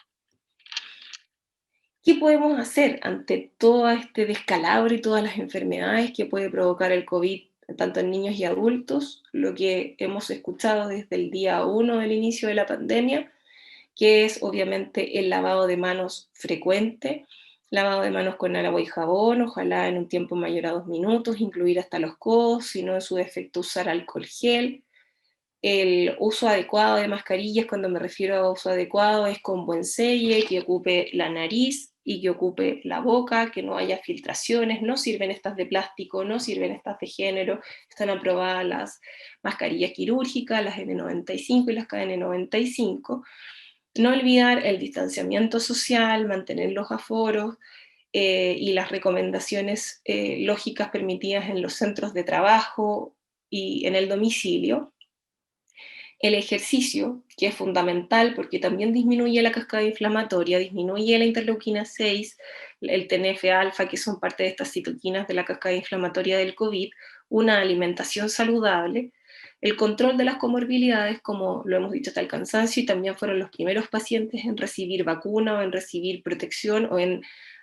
¿Qué podemos hacer ante todo este descalabro y todas las enfermedades que puede provocar el COVID, tanto en niños y adultos? Lo que hemos escuchado desde el día 1 del inicio de la pandemia, que es obviamente el lavado de manos frecuente, lavado de manos con agua y jabón, ojalá en un tiempo mayor a 2 minutos, incluir hasta los codos, si no en su defecto usar alcohol gel. El uso adecuado de mascarillas, cuando me refiero a uso adecuado, es con buen selle, que ocupe la nariz y que ocupe la boca, que no haya filtraciones, no sirven estas de plástico, no sirven estas de género, están aprobadas las mascarillas quirúrgicas, las N95 y las KN95. No olvidar el distanciamiento social, mantener los aforos y las recomendaciones lógicas permitidas en los centros de trabajo y en el domicilio. El ejercicio, que es fundamental porque también disminuye la cascada inflamatoria, disminuye la interleuquina 6, el TNF-alfa, que son parte de estas citoquinas de la cascada inflamatoria del COVID, una alimentación saludable, el control de las comorbilidades, como lo hemos dicho hasta el cansancio, y también fueron los primeros pacientes en recibir vacuna o en recibir protección o en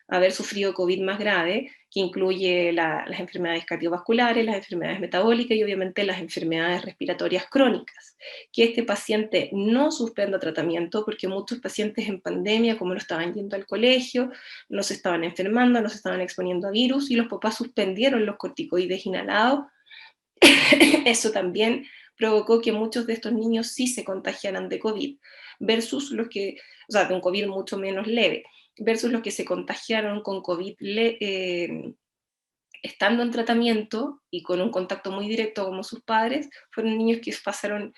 haber sufrido COVID más grave, que incluye las enfermedades cardiovasculares, las enfermedades metabólicas y obviamente las enfermedades respiratorias crónicas. Que este paciente no suspenda tratamiento, porque muchos pacientes en pandemia, como no estaban yendo al colegio, no se estaban enfermando, no se estaban exponiendo a virus, y los papás suspendieron los corticoides inhalados. Eso también provocó que muchos de estos niños sí se contagiaran de COVID, versus los que, o sea, de un COVID mucho menos leve, versus los que se contagiaron con COVID estando en tratamiento y con un contacto muy directo como sus padres, fueron niños que pasaron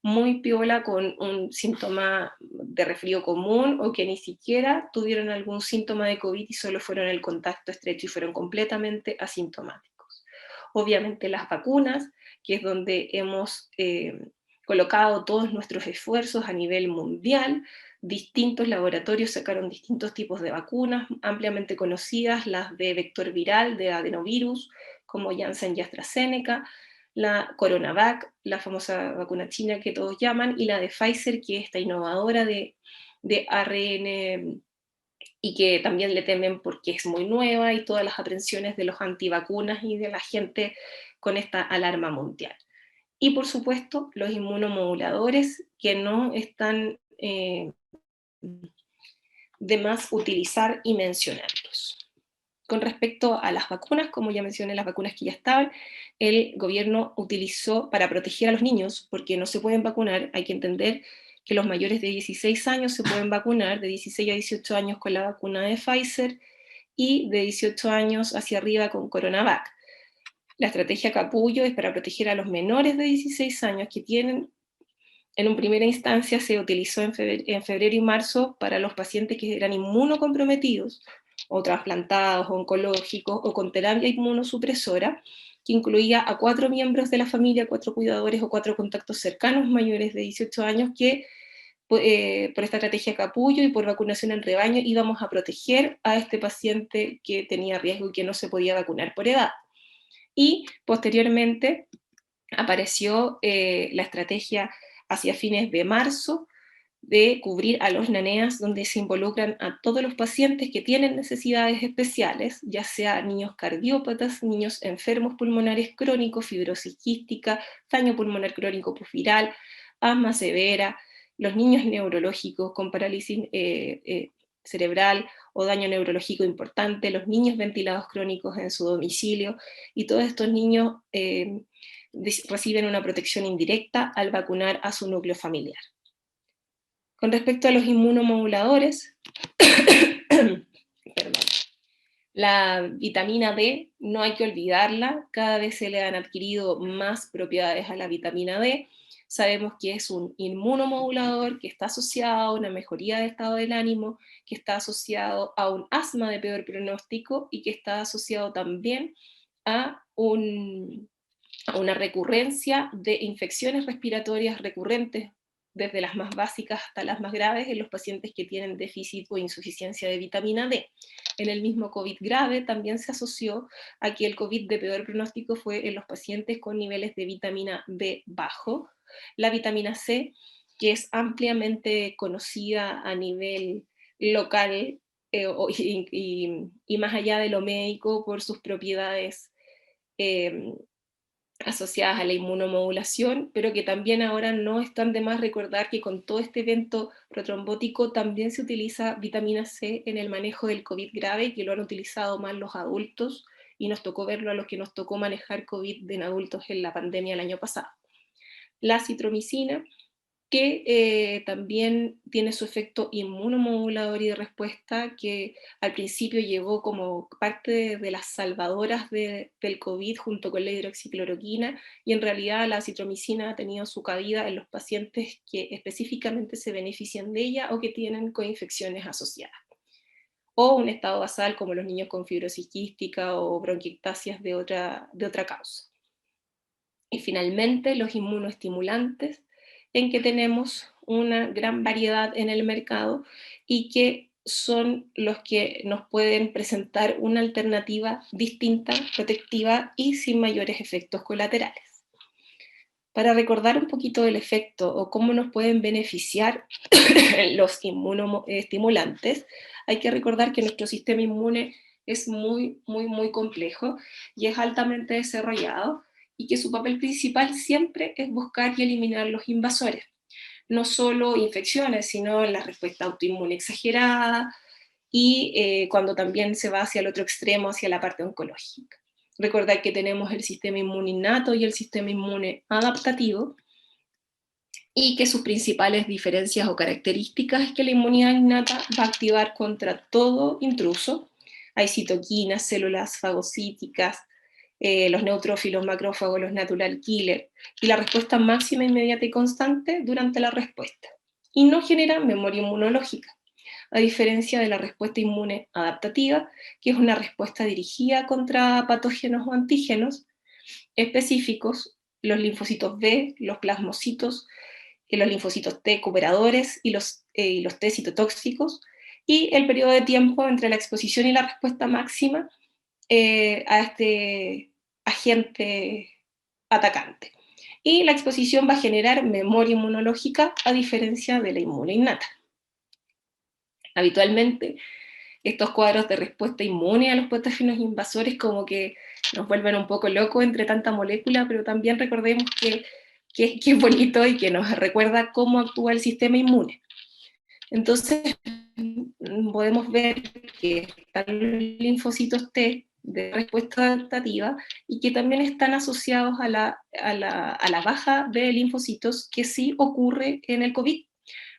muy piola con un síntoma de resfrío común o que ni siquiera tuvieron algún síntoma de COVID y solo fueron el contacto estrecho y fueron completamente asintomáticos. Obviamente las vacunas, que es donde hemos colocado todos nuestros esfuerzos a nivel mundial, distintos laboratorios sacaron distintos tipos de vacunas ampliamente conocidas, las de vector viral, de adenovirus, como Janssen y AstraZeneca, la CoronaVac, la famosa vacuna china que todos llaman, y la de Pfizer, que es esta innovadora de ARN y que también le temen porque es muy nueva y todas las aprensiones de los antivacunas y de la gente con esta alarma mundial. Y por supuesto, los inmunomoduladores que no están de más utilizar y mencionarlos. Con respecto a las vacunas, como ya mencioné, las vacunas que ya estaban, el gobierno utilizó para proteger a los niños, porque no se pueden vacunar, hay que entender que los mayores de 16 años se pueden vacunar, de 16 a 18 años con la vacuna de Pfizer y de 18 años hacia arriba con CoronaVac. La estrategia Capullo es para proteger a los menores de 16 años que tienen, en una primera instancia se utilizó en febrero y marzo para los pacientes que eran inmunocomprometidos, o trasplantados, oncológicos, o con terapia inmunosupresora, que incluía a 4 miembros de la familia, 4 cuidadores o 4 contactos cercanos mayores de 18 años que por esta estrategia capullo y por vacunación en rebaño íbamos a proteger a este paciente que tenía riesgo y que no se podía vacunar por edad. Y posteriormente apareció la estrategia hacia fines de marzo de cubrir a los NANEAS, donde se involucran a todos los pacientes que tienen necesidades especiales, ya sea niños cardiópatas, niños enfermos pulmonares crónicos, fibrosis quística, daño pulmonar crónico postviral, asma severa, los niños neurológicos con parálisis cerebral o daño neurológico importante, los niños ventilados crónicos en su domicilio, y todos estos niños reciben una protección indirecta al vacunar a su núcleo familiar. Con respecto a los inmunomoduladores, perdón, la vitamina D no hay que olvidarla, cada vez se le han adquirido más propiedades a la vitamina D. Sabemos que es un inmunomodulador que está asociado a una mejoría de estado del ánimo, que está asociado a un asma de peor pronóstico y que está asociado también a una recurrencia de infecciones respiratorias recurrentes, desde las más básicas hasta las más graves, en los pacientes que tienen déficit o insuficiencia de vitamina D. En el mismo COVID grave también se asoció a que el COVID de peor pronóstico fue en los pacientes con niveles de vitamina D bajo. La vitamina C, que es ampliamente conocida a nivel local y más allá de lo médico por sus propiedades asociadas a la inmunomodulación, pero que también ahora no están de más recordar que con todo este evento protrombótico también se utiliza vitamina C en el manejo del COVID grave, que lo han utilizado más los adultos, y nos tocó verlo a los que nos tocó manejar COVID en adultos en la pandemia el año pasado. La citromicina, que también tiene su efecto inmunomodulador y de respuesta, que al principio llegó como parte de las salvadoras del COVID junto con la hidroxicloroquina, y en realidad la citromicina ha tenido su cabida en los pacientes que específicamente se benefician de ella o que tienen coinfecciones asociadas, o un estado basal como los niños con fibrosis quística o bronquiectasias de otra causa. Y finalmente, los inmunoestimulantes, en que tenemos una gran variedad en el mercado y que son los que nos pueden presentar una alternativa distinta, protectiva y sin mayores efectos colaterales. Para recordar un poquito del efecto o cómo nos pueden beneficiar los inmunoestimulantes, hay que recordar que nuestro sistema inmune es muy, muy, muy complejo y es altamente desarrollado, y que su papel principal siempre es buscar y eliminar los invasores. No solo infecciones, sino la respuesta autoinmune exagerada y cuando también se va hacia el otro extremo, hacia la parte oncológica. Recordar que tenemos el sistema inmune innato y el sistema inmune adaptativo, y que sus principales diferencias o características es que la inmunidad innata va a activar contra todo intruso. Hay citoquinas, células fagocíticas, los neutrófilos, macrófagos, los natural killer, y la respuesta máxima, inmediata y constante durante la respuesta. Y no genera memoria inmunológica, a diferencia de la respuesta inmune adaptativa, que es una respuesta dirigida contra patógenos o antígenos específicos, los linfocitos B, los plasmocitos, los linfocitos T cooperadores y los T citotóxicos, y el periodo de tiempo entre la exposición y la respuesta máxima a este agente atacante. Y la exposición va a generar memoria inmunológica a diferencia de la inmune innata. Habitualmente, estos cuadros de respuesta inmune a los patógenos invasores como que nos vuelven un poco locos entre tanta molécula, pero también recordemos que es bonito y que nos recuerda cómo actúa el sistema inmune. Entonces, podemos ver que están los linfocitos T de respuesta adaptativa y que también están asociados a la baja de linfocitos que sí ocurre en el COVID.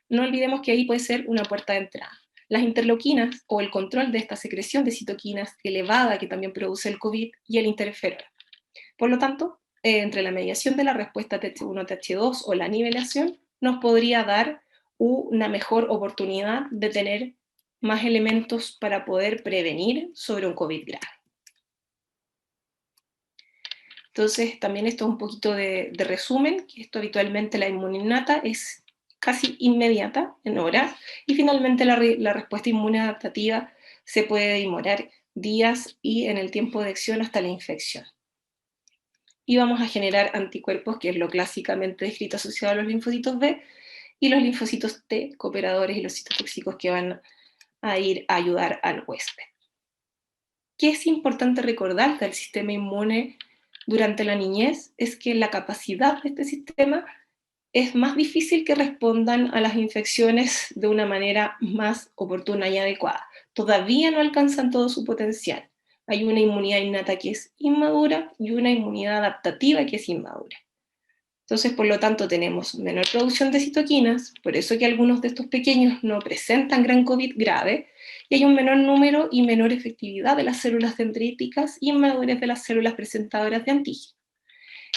No olvidemos que ahí puede ser una puerta de entrada. Las interleuquinas o el control de esta secreción de citoquinas elevada que también produce el COVID y el interferón. Por lo tanto, entre la mediación de la respuesta Th1-Th2 o la nivelación, nos podría dar una mejor oportunidad de tener más elementos para poder prevenir sobre un COVID grave. Entonces, también esto es un poquito de resumen, que esto habitualmente la inmunidad innata es casi inmediata, en horas, y finalmente la respuesta inmune adaptativa se puede demorar días y en el tiempo de acción hasta la infección. Y vamos a generar anticuerpos, que es lo clásicamente descrito asociado a los linfocitos B, y los linfocitos T cooperadores y los citotóxicos que van a ir a ayudar al huésped. ¿Qué es importante recordar del sistema inmune durante la niñez? Es que la capacidad de este sistema es más difícil que respondan a las infecciones de una manera más oportuna y adecuada. Todavía no alcanzan todo su potencial. Hay una inmunidad innata que es inmadura y una inmunidad adaptativa que es inmadura. Entonces, por lo tanto, tenemos menor producción de citoquinas, por eso que algunos de estos pequeños no presentan gran COVID grave, y hay un menor número y menor efectividad de las células dendríticas y inmadurez de las células presentadoras de antígenos.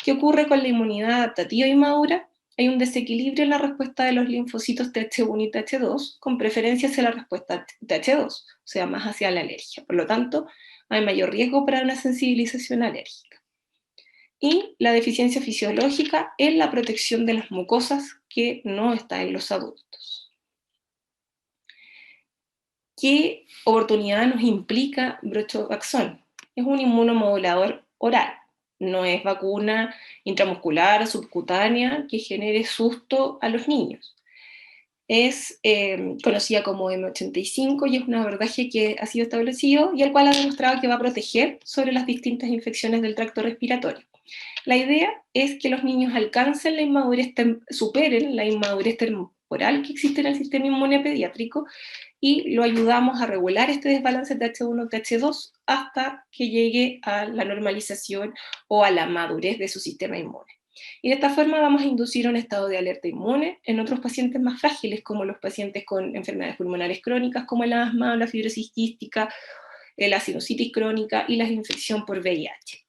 ¿Qué ocurre con la inmunidad adaptativa inmadura? Hay un desequilibrio en la respuesta de los linfocitos Th1 y Th2, con preferencia hacia la respuesta Th2, o sea, más hacia la alergia. Por lo tanto, hay mayor riesgo para una sensibilización alérgica. Y la deficiencia fisiológica en la protección de las mucosas, que no está en los adultos. ¿Qué oportunidad nos implica broxovaxón? Es un inmunomodulador oral, no es vacuna intramuscular, subcutánea, que genere susto a los niños. Es conocida como M85 y es un abordaje que ha sido establecido y el cual ha demostrado que va a proteger sobre las distintas infecciones del tracto respiratorio. La idea es que los niños alcancen la inmadurez, superen la inmadurez temporal que existe en el sistema inmune pediátrico y lo ayudamos a regular este desbalance Th1-Th2 hasta que llegue a la normalización o a la madurez de su sistema inmune. Y de esta forma vamos a inducir un estado de alerta inmune en otros pacientes más frágiles, como los pacientes con enfermedades pulmonares crónicas, como el asma, la fibrosis quística, la sinusitis crónica y la infección por VIH.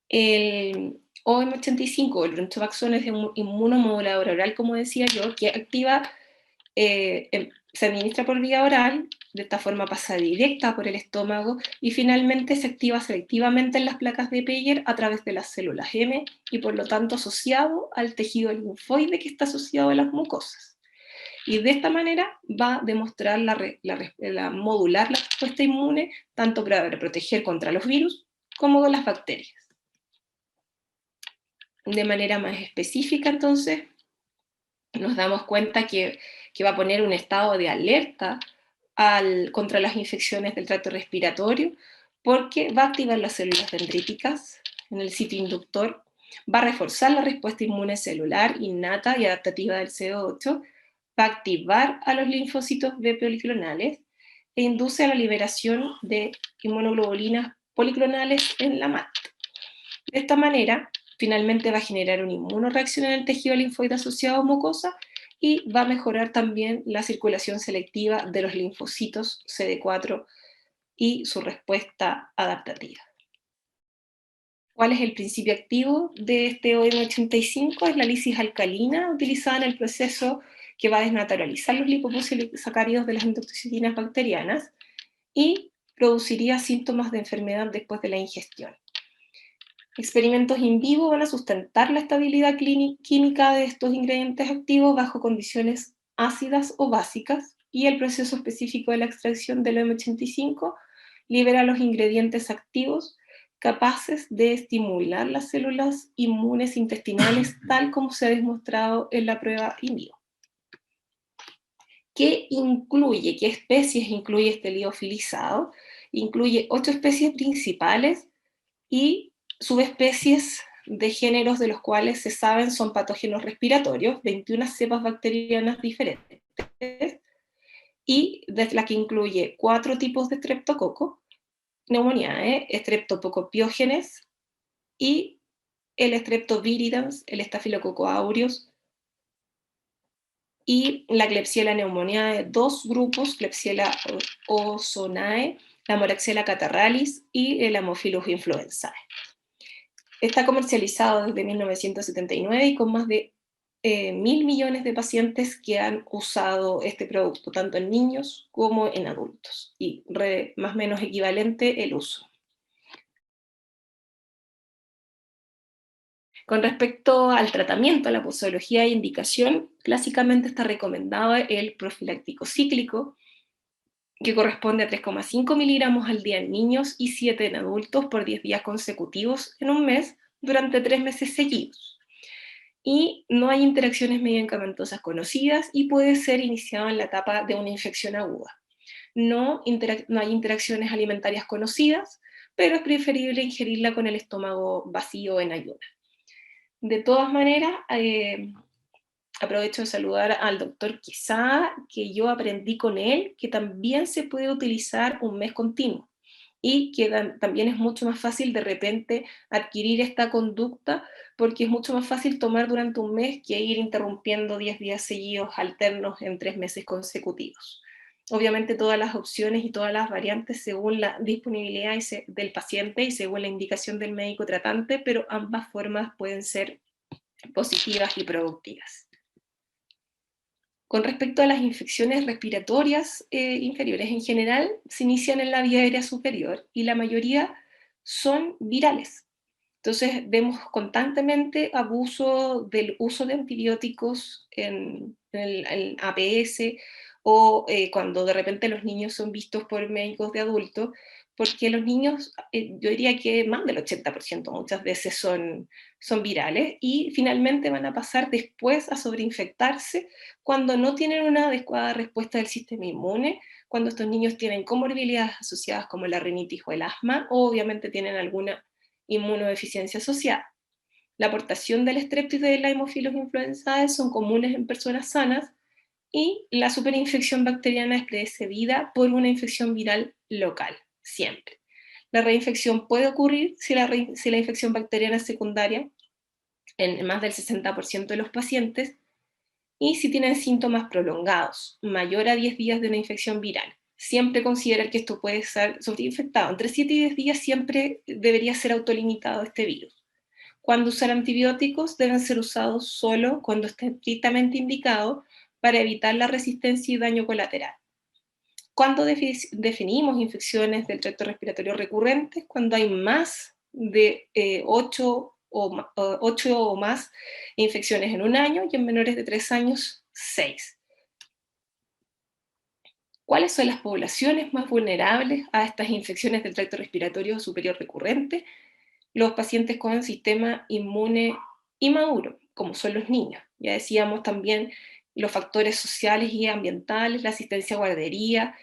El OM85, el broxovaxón, es un inmunomodulador oral, como decía yo, que activa, se administra por vía oral, de esta forma pasa directa por el estómago y finalmente se activa selectivamente en las placas de Peyer a través de las células M y por lo tanto asociado al tejido linfoide que está asociado a las mucosas. Y de esta manera va a demostrar modular la respuesta inmune tanto para proteger contra los virus como con las bacterias. De manera más específica, entonces, nos damos cuenta que va a poner un estado de alerta contra las infecciones del tracto respiratorio, porque va a activar las células dendríticas en el sitio inductor, va a reforzar la respuesta inmune celular innata y adaptativa del CO8, va a activar a los linfocitos B policlonales e induce a la liberación de inmunoglobulinas policlonales en la MAT. De esta manera, finalmente va a generar una inmunoreacción en el tejido linfoide asociado a mucosa y va a mejorar también la circulación selectiva de los linfocitos CD4 y su respuesta adaptativa. ¿Cuál es el principio activo de este OM85? Es la lisis alcalina utilizada en el proceso que va a desnaturalizar los lipoposacáridos de las endotoxinas bacterianas y produciría síntomas de enfermedad después de la ingestión. Experimentos in vivo van a sustentar la estabilidad química de estos ingredientes activos bajo condiciones ácidas o básicas, y el proceso específico de la extracción del OM85 libera los ingredientes activos capaces de estimular las células inmunes intestinales, tal como se ha demostrado en la prueba in vivo. ¿Qué incluye? ¿Qué especies incluye este liofilizado? Incluye 8 especies principales y subespecies de géneros de los cuales se saben son patógenos respiratorios, 21 cepas bacterianas diferentes, y de la que incluye 4 tipos de Streptococcus pneumoniae, Streptococcus y el Streptoviridans, el Staphylococcus aureus, y la Klebsiella pneumoniae, 2 grupos, Klebsiella ozonae, la Moraxella catarrhalis y el Haemophilus influenzae. Está comercializado desde 1979 y con más de 1.000 millones de pacientes que han usado este producto, tanto en niños como en adultos, y más o menos equivalente el uso. Con respecto al tratamiento, a la posología e indicación, clásicamente está recomendado el profiláctico cíclico, que corresponde a 3,5 miligramos al día en niños y 7 en adultos por 10 días consecutivos en un mes durante 3 meses seguidos. Y no hay interacciones medicamentosas conocidas y puede ser iniciado en la etapa de una infección aguda. No hay interacciones alimentarias conocidas, pero es preferible ingerirla con el estómago vacío en ayunas. De todas maneras, aprovecho de saludar al doctor Quesada, que yo aprendí con él que también se puede utilizar un mes continuo y que también es mucho más fácil de repente adquirir esta conducta, porque es mucho más fácil tomar durante un mes que ir interrumpiendo 10 días seguidos alternos en 3 meses consecutivos. Obviamente todas las opciones y todas las variantes según la disponibilidad del paciente y según la indicación del médico tratante, pero ambas formas pueden ser positivas y productivas. Con respecto a las infecciones respiratorias inferiores, en general se inician en la vía aérea superior y la mayoría son virales. Entonces vemos constantemente abuso del uso de antibióticos en el APS o cuando de repente los niños son vistos por médicos de adultos, porque los niños, yo diría que más del 80% muchas veces son virales y finalmente van a pasar después a sobreinfectarse cuando no tienen una adecuada respuesta del sistema inmune, cuando estos niños tienen comorbilidades asociadas como la rinitis o el asma, o obviamente tienen alguna inmunodeficiencia asociada. La aportación del estrepto y de la Haemophilus influenzae son comunes en personas sanas y la superinfección bacteriana es precedida por una infección viral local, siempre. La reinfección puede ocurrir si la infección bacteriana es secundaria en más del 60% de los pacientes y si tienen síntomas prolongados, mayor a 10 días de una infección viral. Siempre considerar que esto puede ser sobreinfectado. Entre 7 y 10 días siempre debería ser autolimitado este virus. Cuando usar antibióticos deben ser usados solo cuando esté estrictamente indicado para evitar la resistencia y daño colateral. ¿Cuándo definimos infecciones del tracto respiratorio recurrentes? Cuando hay más de 8 o más infecciones en un año y en menores de 3 años, 6. ¿Cuáles son las poblaciones más vulnerables a estas infecciones del tracto respiratorio superior recurrente? Los pacientes con sistema inmune inmaduro, como son los niños. Ya decíamos también los factores sociales y ambientales, la asistencia a guardería,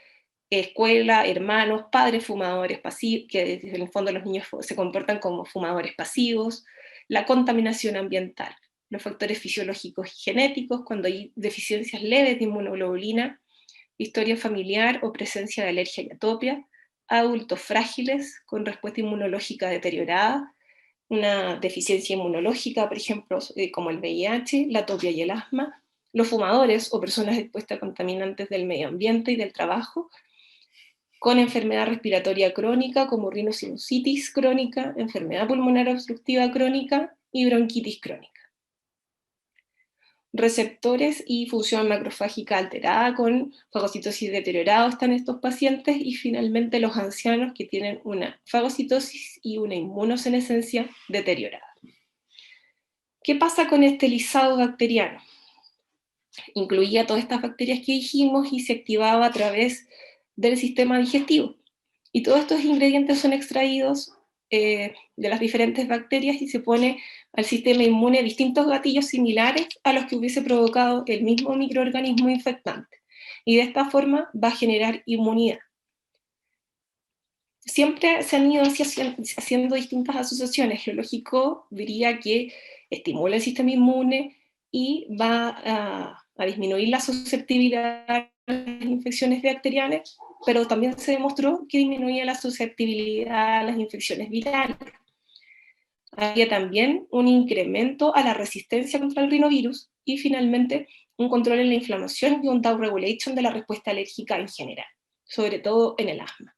escuela, hermanos, padres fumadores pasivos, que en el fondo los niños se comportan como fumadores pasivos, la contaminación ambiental, los factores fisiológicos y genéticos, cuando hay deficiencias leves de inmunoglobulina, historia familiar o presencia de alergia y atopia, adultos frágiles con respuesta inmunológica deteriorada, una deficiencia inmunológica, por ejemplo, como el VIH, la atopia y el asma, los fumadores o personas expuestas a contaminantes del medio ambiente y del trabajo, con enfermedad respiratoria crónica como rinosinusitis crónica, enfermedad pulmonar obstructiva crónica y bronquitis crónica. Receptores y función macrofágica alterada con fagocitosis deteriorada están estos pacientes, y finalmente los ancianos que tienen una fagocitosis y una inmunosenescencia deteriorada. ¿Qué pasa con este lisado bacteriano? Incluía todas estas bacterias que dijimos y se activaba a través del sistema digestivo. Y todos estos ingredientes son extraídos de las diferentes bacterias y se pone al sistema inmune distintos gatillos similares a los que hubiese provocado el mismo microorganismo infectante. Y de esta forma va a generar inmunidad. Siempre se han ido haciendo distintas asociaciones. Lo lógico diría que estimula el sistema inmune y va a disminuir la susceptibilidad a las infecciones bacterianas, pero también se demostró que disminuía la susceptibilidad a las infecciones virales. Había también un incremento a la resistencia contra el rinovirus y finalmente un control en la inflamación y un down regulation de la respuesta alérgica en general, sobre todo en el asma.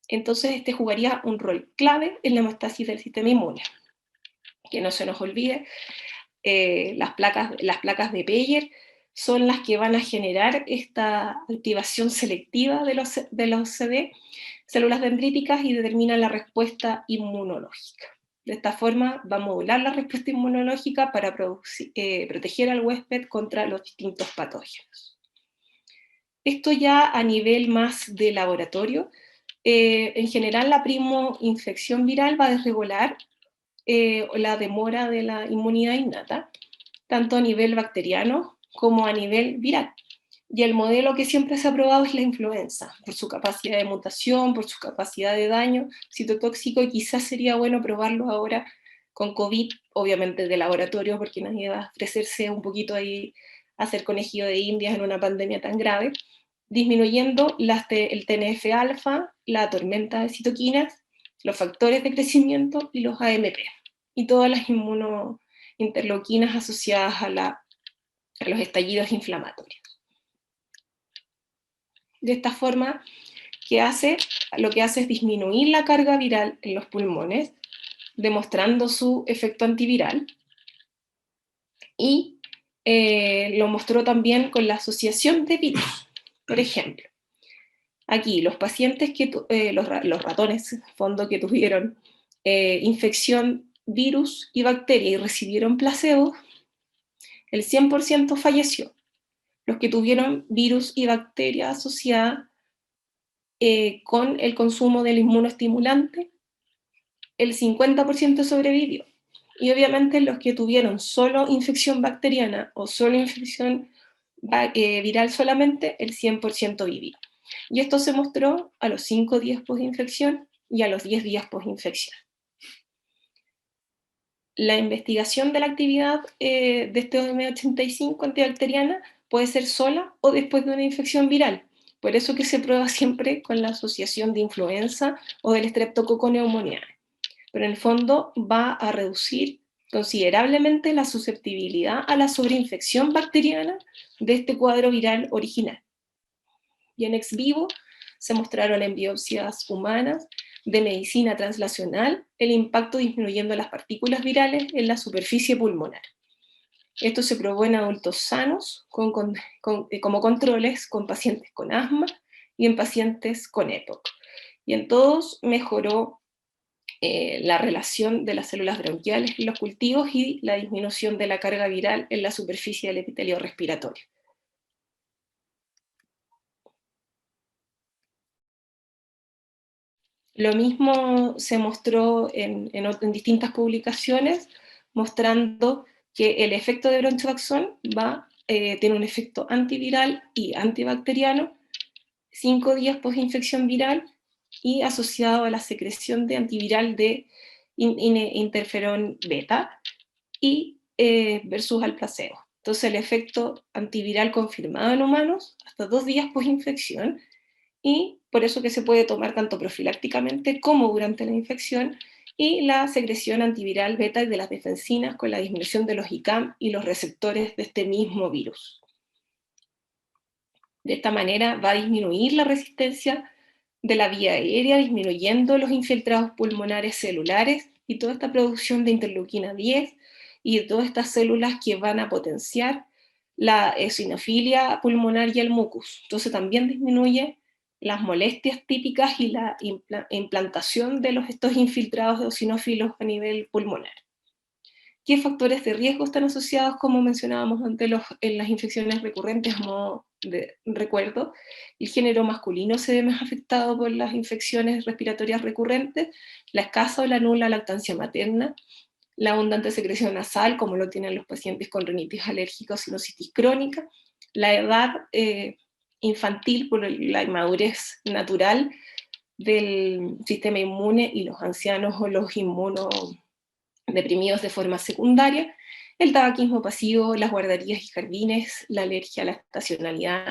Entonces este jugaría un rol clave en la homeostasis del sistema inmune. Que no se nos olvide, las placas de Peyer son las que van a generar esta activación selectiva de los CD, células dendríticas, y determinan la respuesta inmunológica. De esta forma va a modular la respuesta inmunológica para proteger al huésped contra los distintos patógenos. Esto ya a nivel más de laboratorio. En general la primoinfección viral va a desregular la demora de la inmunidad innata, tanto a nivel bacteriano como a nivel viral. Y el modelo que siempre se ha probado es la influenza, por su capacidad de mutación, por su capacidad de daño citotóxico, y quizás sería bueno probarlo ahora con COVID, obviamente de laboratorio, porque nadie va a ofrecerse un poquito ahí a hacer conejillo de indias en una pandemia tan grave, disminuyendo el TNF-alfa, la tormenta de citoquinas, los factores de crecimiento y los AMP, y todas las inmunointerleuquinas asociadas a los estallidos inflamatorios. De esta forma, lo que hace es disminuir la carga viral en los pulmones, demostrando su efecto antiviral, y lo mostró también con la asociación de virus. Por ejemplo, aquí los pacientes los ratones, en fondo, que tuvieron infección, virus y bacteria y recibieron placebo, el 100% falleció. Los que tuvieron virus y bacteria asociada con el consumo del inmunoestimulante, el 50% sobrevivió. Y obviamente los que tuvieron solo infección bacteriana o solo infección viral solamente, el 100% vivió. Y esto se mostró a los 5 días post-infección y a los 10 días post-infección. La investigación de la actividad de este OM85 antibacteriana puede ser sola o después de una infección viral. Por eso que se prueba siempre con la asociación de influenza o del Streptococcus pneumoniae. Pero en el fondo va a reducir considerablemente la susceptibilidad a la sobreinfección bacteriana de este cuadro viral original. Y en ex vivo se mostraron en biopsias humanas de medicina translacional el impacto disminuyendo las partículas virales en la superficie pulmonar. Esto se probó en adultos sanos como controles con pacientes con asma y en pacientes con EPOC. Y en todos mejoró la relación de las células bronquiales en los cultivos y la disminución de la carga viral en la superficie del epitelio respiratorio. Lo mismo se mostró en distintas publicaciones, mostrando que el efecto de Bronchodaxón tiene un efecto antiviral y antibacteriano 5 días post-infección viral y asociado a la secreción de antiviral de interferón beta y versus al placebo. Entonces el efecto antiviral confirmado en humanos hasta 2 días post-infección, y por eso que se puede tomar tanto profilácticamente como durante la infección, y la secreción antiviral beta de las defensinas con la disminución de los ICAM y los receptores de este mismo virus. De esta manera va a disminuir la resistencia de la vía aérea, disminuyendo los infiltrados pulmonares celulares y toda esta producción de interleuquina 10 y de todas estas células que van a potenciar la eosinofilia pulmonar y el mucus. Entonces también disminuye las molestias típicas y la implantación de estos infiltrados eosinófilos a nivel pulmonar. ¿Qué factores de riesgo están asociados, como mencionábamos antes, en las infecciones recurrentes a modo de recuerdo? El género masculino se ve más afectado por las infecciones respiratorias recurrentes, la escasa o la nula lactancia materna, la abundante secreción nasal, como lo tienen los pacientes con rinitis alérgica o sinusitis crónica, la edad infantil por la inmadurez natural del sistema inmune y los ancianos o los inmunodeprimidos de forma secundaria, el tabaquismo pasivo, las guarderías y jardines, la alergia a la estacionalidad,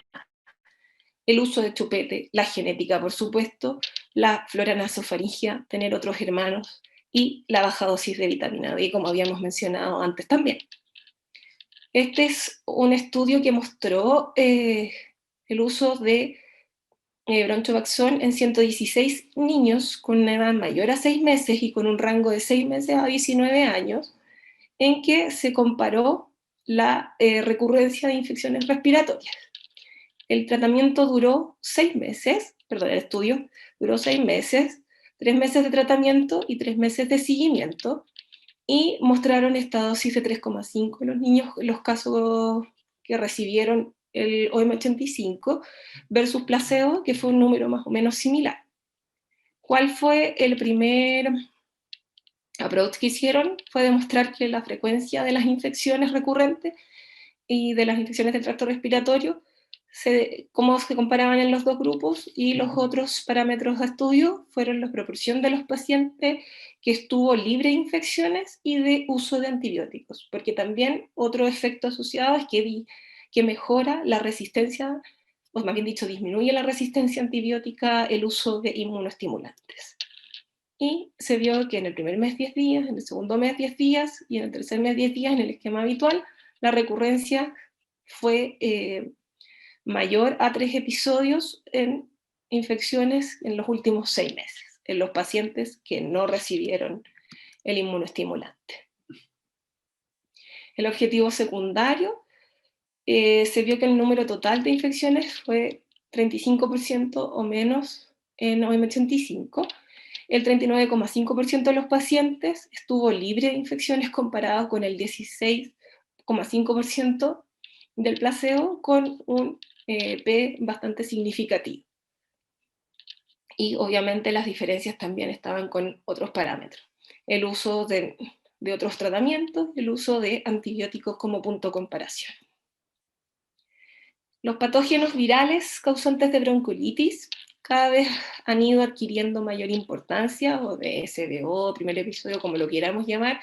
el uso de chupete, la genética, por supuesto, la flora nasofaringia, tener otros hermanos, y la baja dosis de vitamina D, como habíamos mencionado antes también. Este es un estudio que mostró el uso de bronchovaxón en 116 niños con una edad mayor a 6 meses y con un rango de 6 meses a 19 años, en que se comparó la recurrencia de infecciones respiratorias. El tratamiento duró 6 meses, perdón, el estudio duró 6 meses, 3 meses de tratamiento y 3 meses de seguimiento, y mostraron esta dosis de 3,5 en los niños, los casos que recibieron el OM85 versus placebo, que fue un número más o menos similar. ¿Cuál fue el primer approach que hicieron? Fue demostrar que la frecuencia de las infecciones recurrentes y de las infecciones del tracto respiratorio, cómo se comparaban en los dos grupos, y los otros parámetros de estudio fueron la proporción de los pacientes que estuvo libre de infecciones y de uso de antibióticos, porque también otro efecto asociado es que mejora la resistencia, o más bien dicho, disminuye la resistencia antibiótica el uso de inmunoestimulantes. Y se vio que en el primer mes 10 días, en el segundo mes 10 días y en el tercer mes 10 días, en el esquema habitual, la recurrencia fue mayor a 3 episodios en infecciones en los últimos 6 meses, en los pacientes que no recibieron el inmunoestimulante. El objetivo secundario, se vio que el número total de infecciones fue 35% o menos en OM85. El 39,5% de los pacientes estuvo libre de infecciones comparado con el 16,5% del placebo, con un P bastante significativo. Y obviamente las diferencias también estaban con otros parámetros. El uso de otros tratamientos, el uso de antibióticos como punto de comparación. Los patógenos virales causantes de bronquiolitis cada vez han ido adquiriendo mayor importancia, o de SBO, primer episodio, como lo queramos llamar.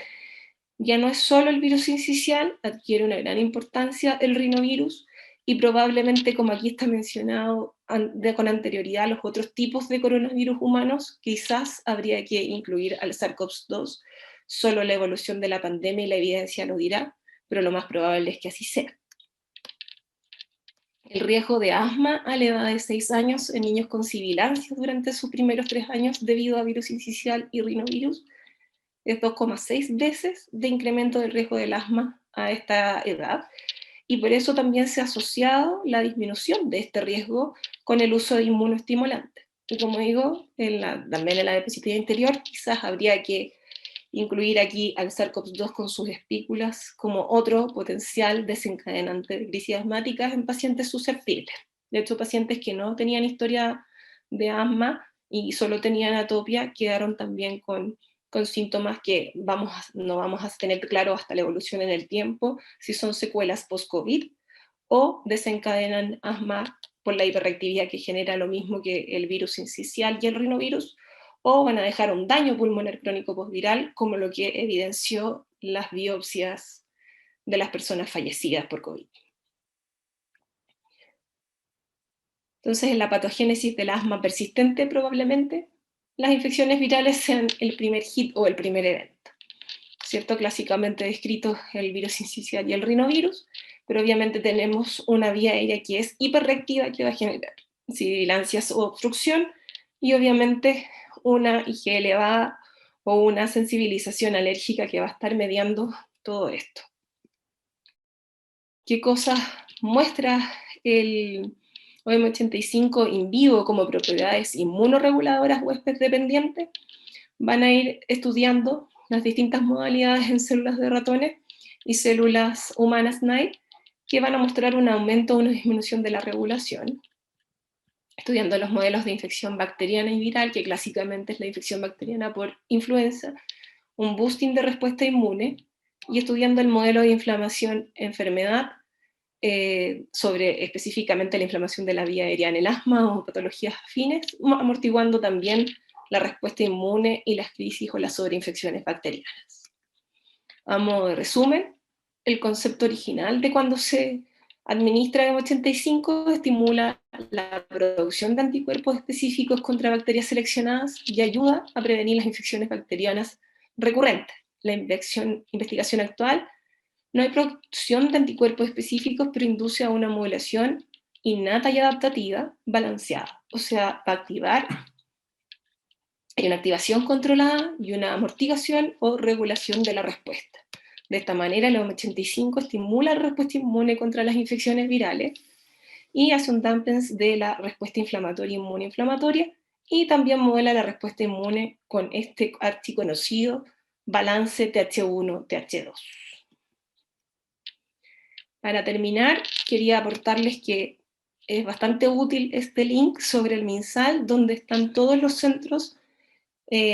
Ya no es solo el virus sincicial, adquiere una gran importancia el rinovirus, y probablemente, como aquí está mencionado con anterioridad, los otros tipos de coronavirus humanos, quizás habría que incluir al SARS-CoV-2. Solo la evolución de la pandemia y la evidencia lo dirá, pero lo más probable es que así sea. El riesgo de asma a la edad de 6 años en niños con sibilancias durante sus primeros 3 años debido a virus sincicial y rinovirus es 2,6 veces de incremento del riesgo del asma a esta edad, y por eso también se ha asociado la disminución de este riesgo con el uso de inmunoestimulantes. Y como digo, también en la diapositiva anterior, quizás habría que incluir aquí al SARS-CoV-2 con sus espículas como otro potencial desencadenante de crisis asmáticas en pacientes susceptibles. De hecho, pacientes que no tenían historia de asma y solo tenían atopia quedaron también con síntomas que no vamos a tener claro hasta la evolución en el tiempo, si son secuelas post-COVID o desencadenan asma por la hiperreactividad que genera lo mismo que el virus sincicial y el rinovirus, o van a dejar un daño pulmonar crónico postviral, como lo que evidenció las biopsias de las personas fallecidas por COVID. Entonces, en la patogénesis del asma persistente, probablemente, las infecciones virales sean el primer hit o el primer evento, ¿cierto? Clásicamente descritos el virus sincicial y el rinovirus, pero obviamente tenemos una vía aérea que es hiperreactiva, que va a generar sibilancias o obstrucción, y obviamente una IG elevada o una sensibilización alérgica que va a estar mediando todo esto. ¿Qué cosas muestra el OM85 in vivo como propiedades inmunorreguladoras o huésped dependientes? Van a ir estudiando las distintas modalidades en células de ratones y células humanas NAI, que van a mostrar un aumento o una disminución de la regulación, estudiando los modelos de infección bacteriana y viral, que clásicamente es la infección bacteriana por influenza, un boosting de respuesta inmune, y estudiando el modelo de inflamación-enfermedad, sobre específicamente la inflamación de la vía aérea en el asma o patologías afines, amortiguando también la respuesta inmune y las crisis o las sobreinfecciones bacterianas. A modo de resumen, el concepto original de cuando se administra M85 estimula la producción de anticuerpos específicos contra bacterias seleccionadas y ayuda a prevenir las infecciones bacterianas recurrentes. La investigación actual: no hay producción de anticuerpos específicos, pero induce a una modulación innata y adaptativa balanceada. O sea, va a activar, hay una activación controlada y una amortiguación o regulación de la respuesta. De esta manera, el OM85 estimula la respuesta inmune contra las infecciones virales y hace un damping de la respuesta inflamatoria inmune inflamatoria, y también modela la respuesta inmune con este archiconocido balance TH1-TH2. Para terminar, quería aportarles que es bastante útil este link sobre el MinSal, donde están todos los centros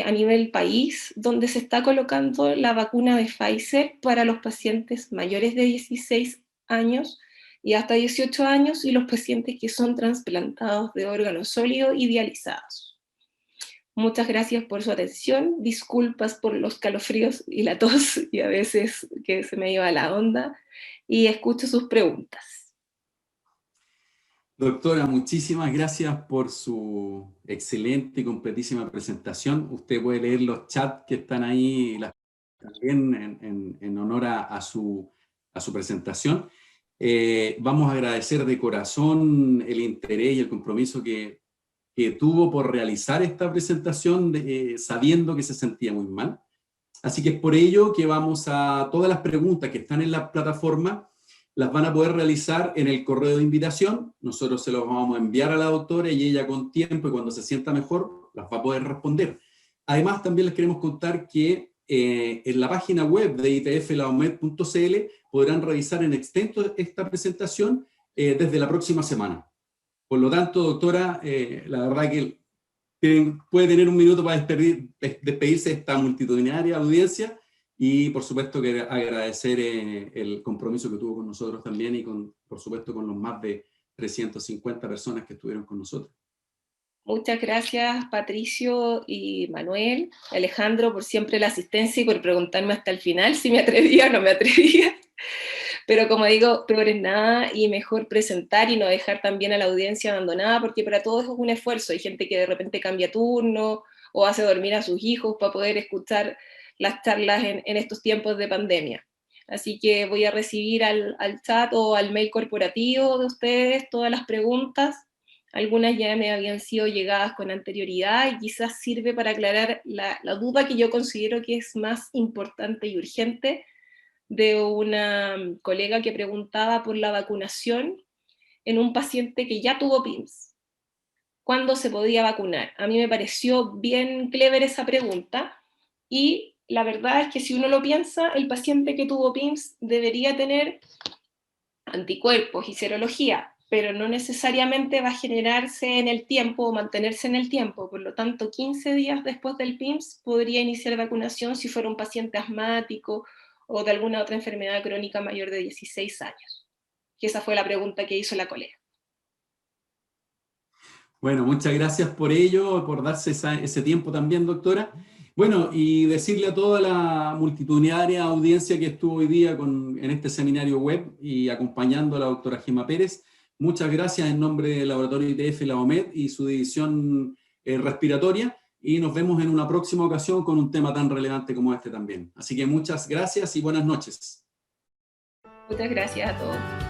a nivel país, donde se está colocando la vacuna de Pfizer para los pacientes mayores de 16 años y hasta 18 años, y los pacientes que son trasplantados de órganos sólidos y dializados. Muchas gracias por su atención, disculpas por los calofríos y la tos, y a veces que se me iba la onda, y escucho sus preguntas. Doctora, muchísimas gracias por su excelente y completísima presentación. Usted puede leer los chats que están ahí también en honor a su presentación. Vamos a agradecer de corazón el interés y el compromiso que tuvo por realizar esta presentación, sabiendo que se sentía muy mal. Así que es por ello que vamos a todas las preguntas que están en la plataforma, las van a poder realizar en el correo de invitación. Nosotros se los vamos a enviar a la doctora y ella, con tiempo y cuando se sienta mejor, las va a poder responder. Además, también les queremos contar que en la página web de itflaomed.cl podrán revisar en extenso esta presentación desde la próxima semana. Por lo tanto, doctora, la verdad que puede tener un minuto para despedirse de esta multitudinaria audiencia, y por supuesto que agradecer el compromiso que tuvo con nosotros también, y por supuesto con los más de 350 personas que estuvieron con nosotros. Muchas gracias, Patricio y Manuel, Alejandro, por siempre la asistencia y por preguntarme hasta el final si me atrevía o no me atrevía. Pero como digo, peor es nada, y mejor presentar y no dejar también a la audiencia abandonada, porque para todos es un esfuerzo. Hay gente que de repente cambia turno o hace dormir a sus hijos para poder escuchar las charlas en estos tiempos de pandemia. Así que voy a recibir al chat o al mail corporativo de ustedes todas las preguntas. Algunas ya me habían sido llegadas con anterioridad y quizás sirve para aclarar la duda que yo considero que es más importante y urgente, de una colega que preguntaba por la vacunación en un paciente que ya tuvo PIMS. ¿Cuándo se podía vacunar? A mí me pareció bien clever esa pregunta, y la verdad es que si uno lo piensa, el paciente que tuvo PIMS debería tener anticuerpos y serología, pero no necesariamente va a generarse en el tiempo o mantenerse en el tiempo. Por lo tanto, 15 días después del PIMS podría iniciar vacunación si fuera un paciente asmático o de alguna otra enfermedad crónica mayor de 16 años. Y esa fue la pregunta que hizo la colega. Bueno, muchas gracias por ello, por darse ese tiempo también, doctora. Bueno, y decirle a toda la multitudinaria audiencia que estuvo hoy día en este seminario web y acompañando a la doctora Gemma Pérez, muchas gracias en nombre del Laboratorio ITF La OMED y su división respiratoria, y nos vemos en una próxima ocasión con un tema tan relevante como este también. Así que muchas gracias y buenas noches. Muchas gracias a todos.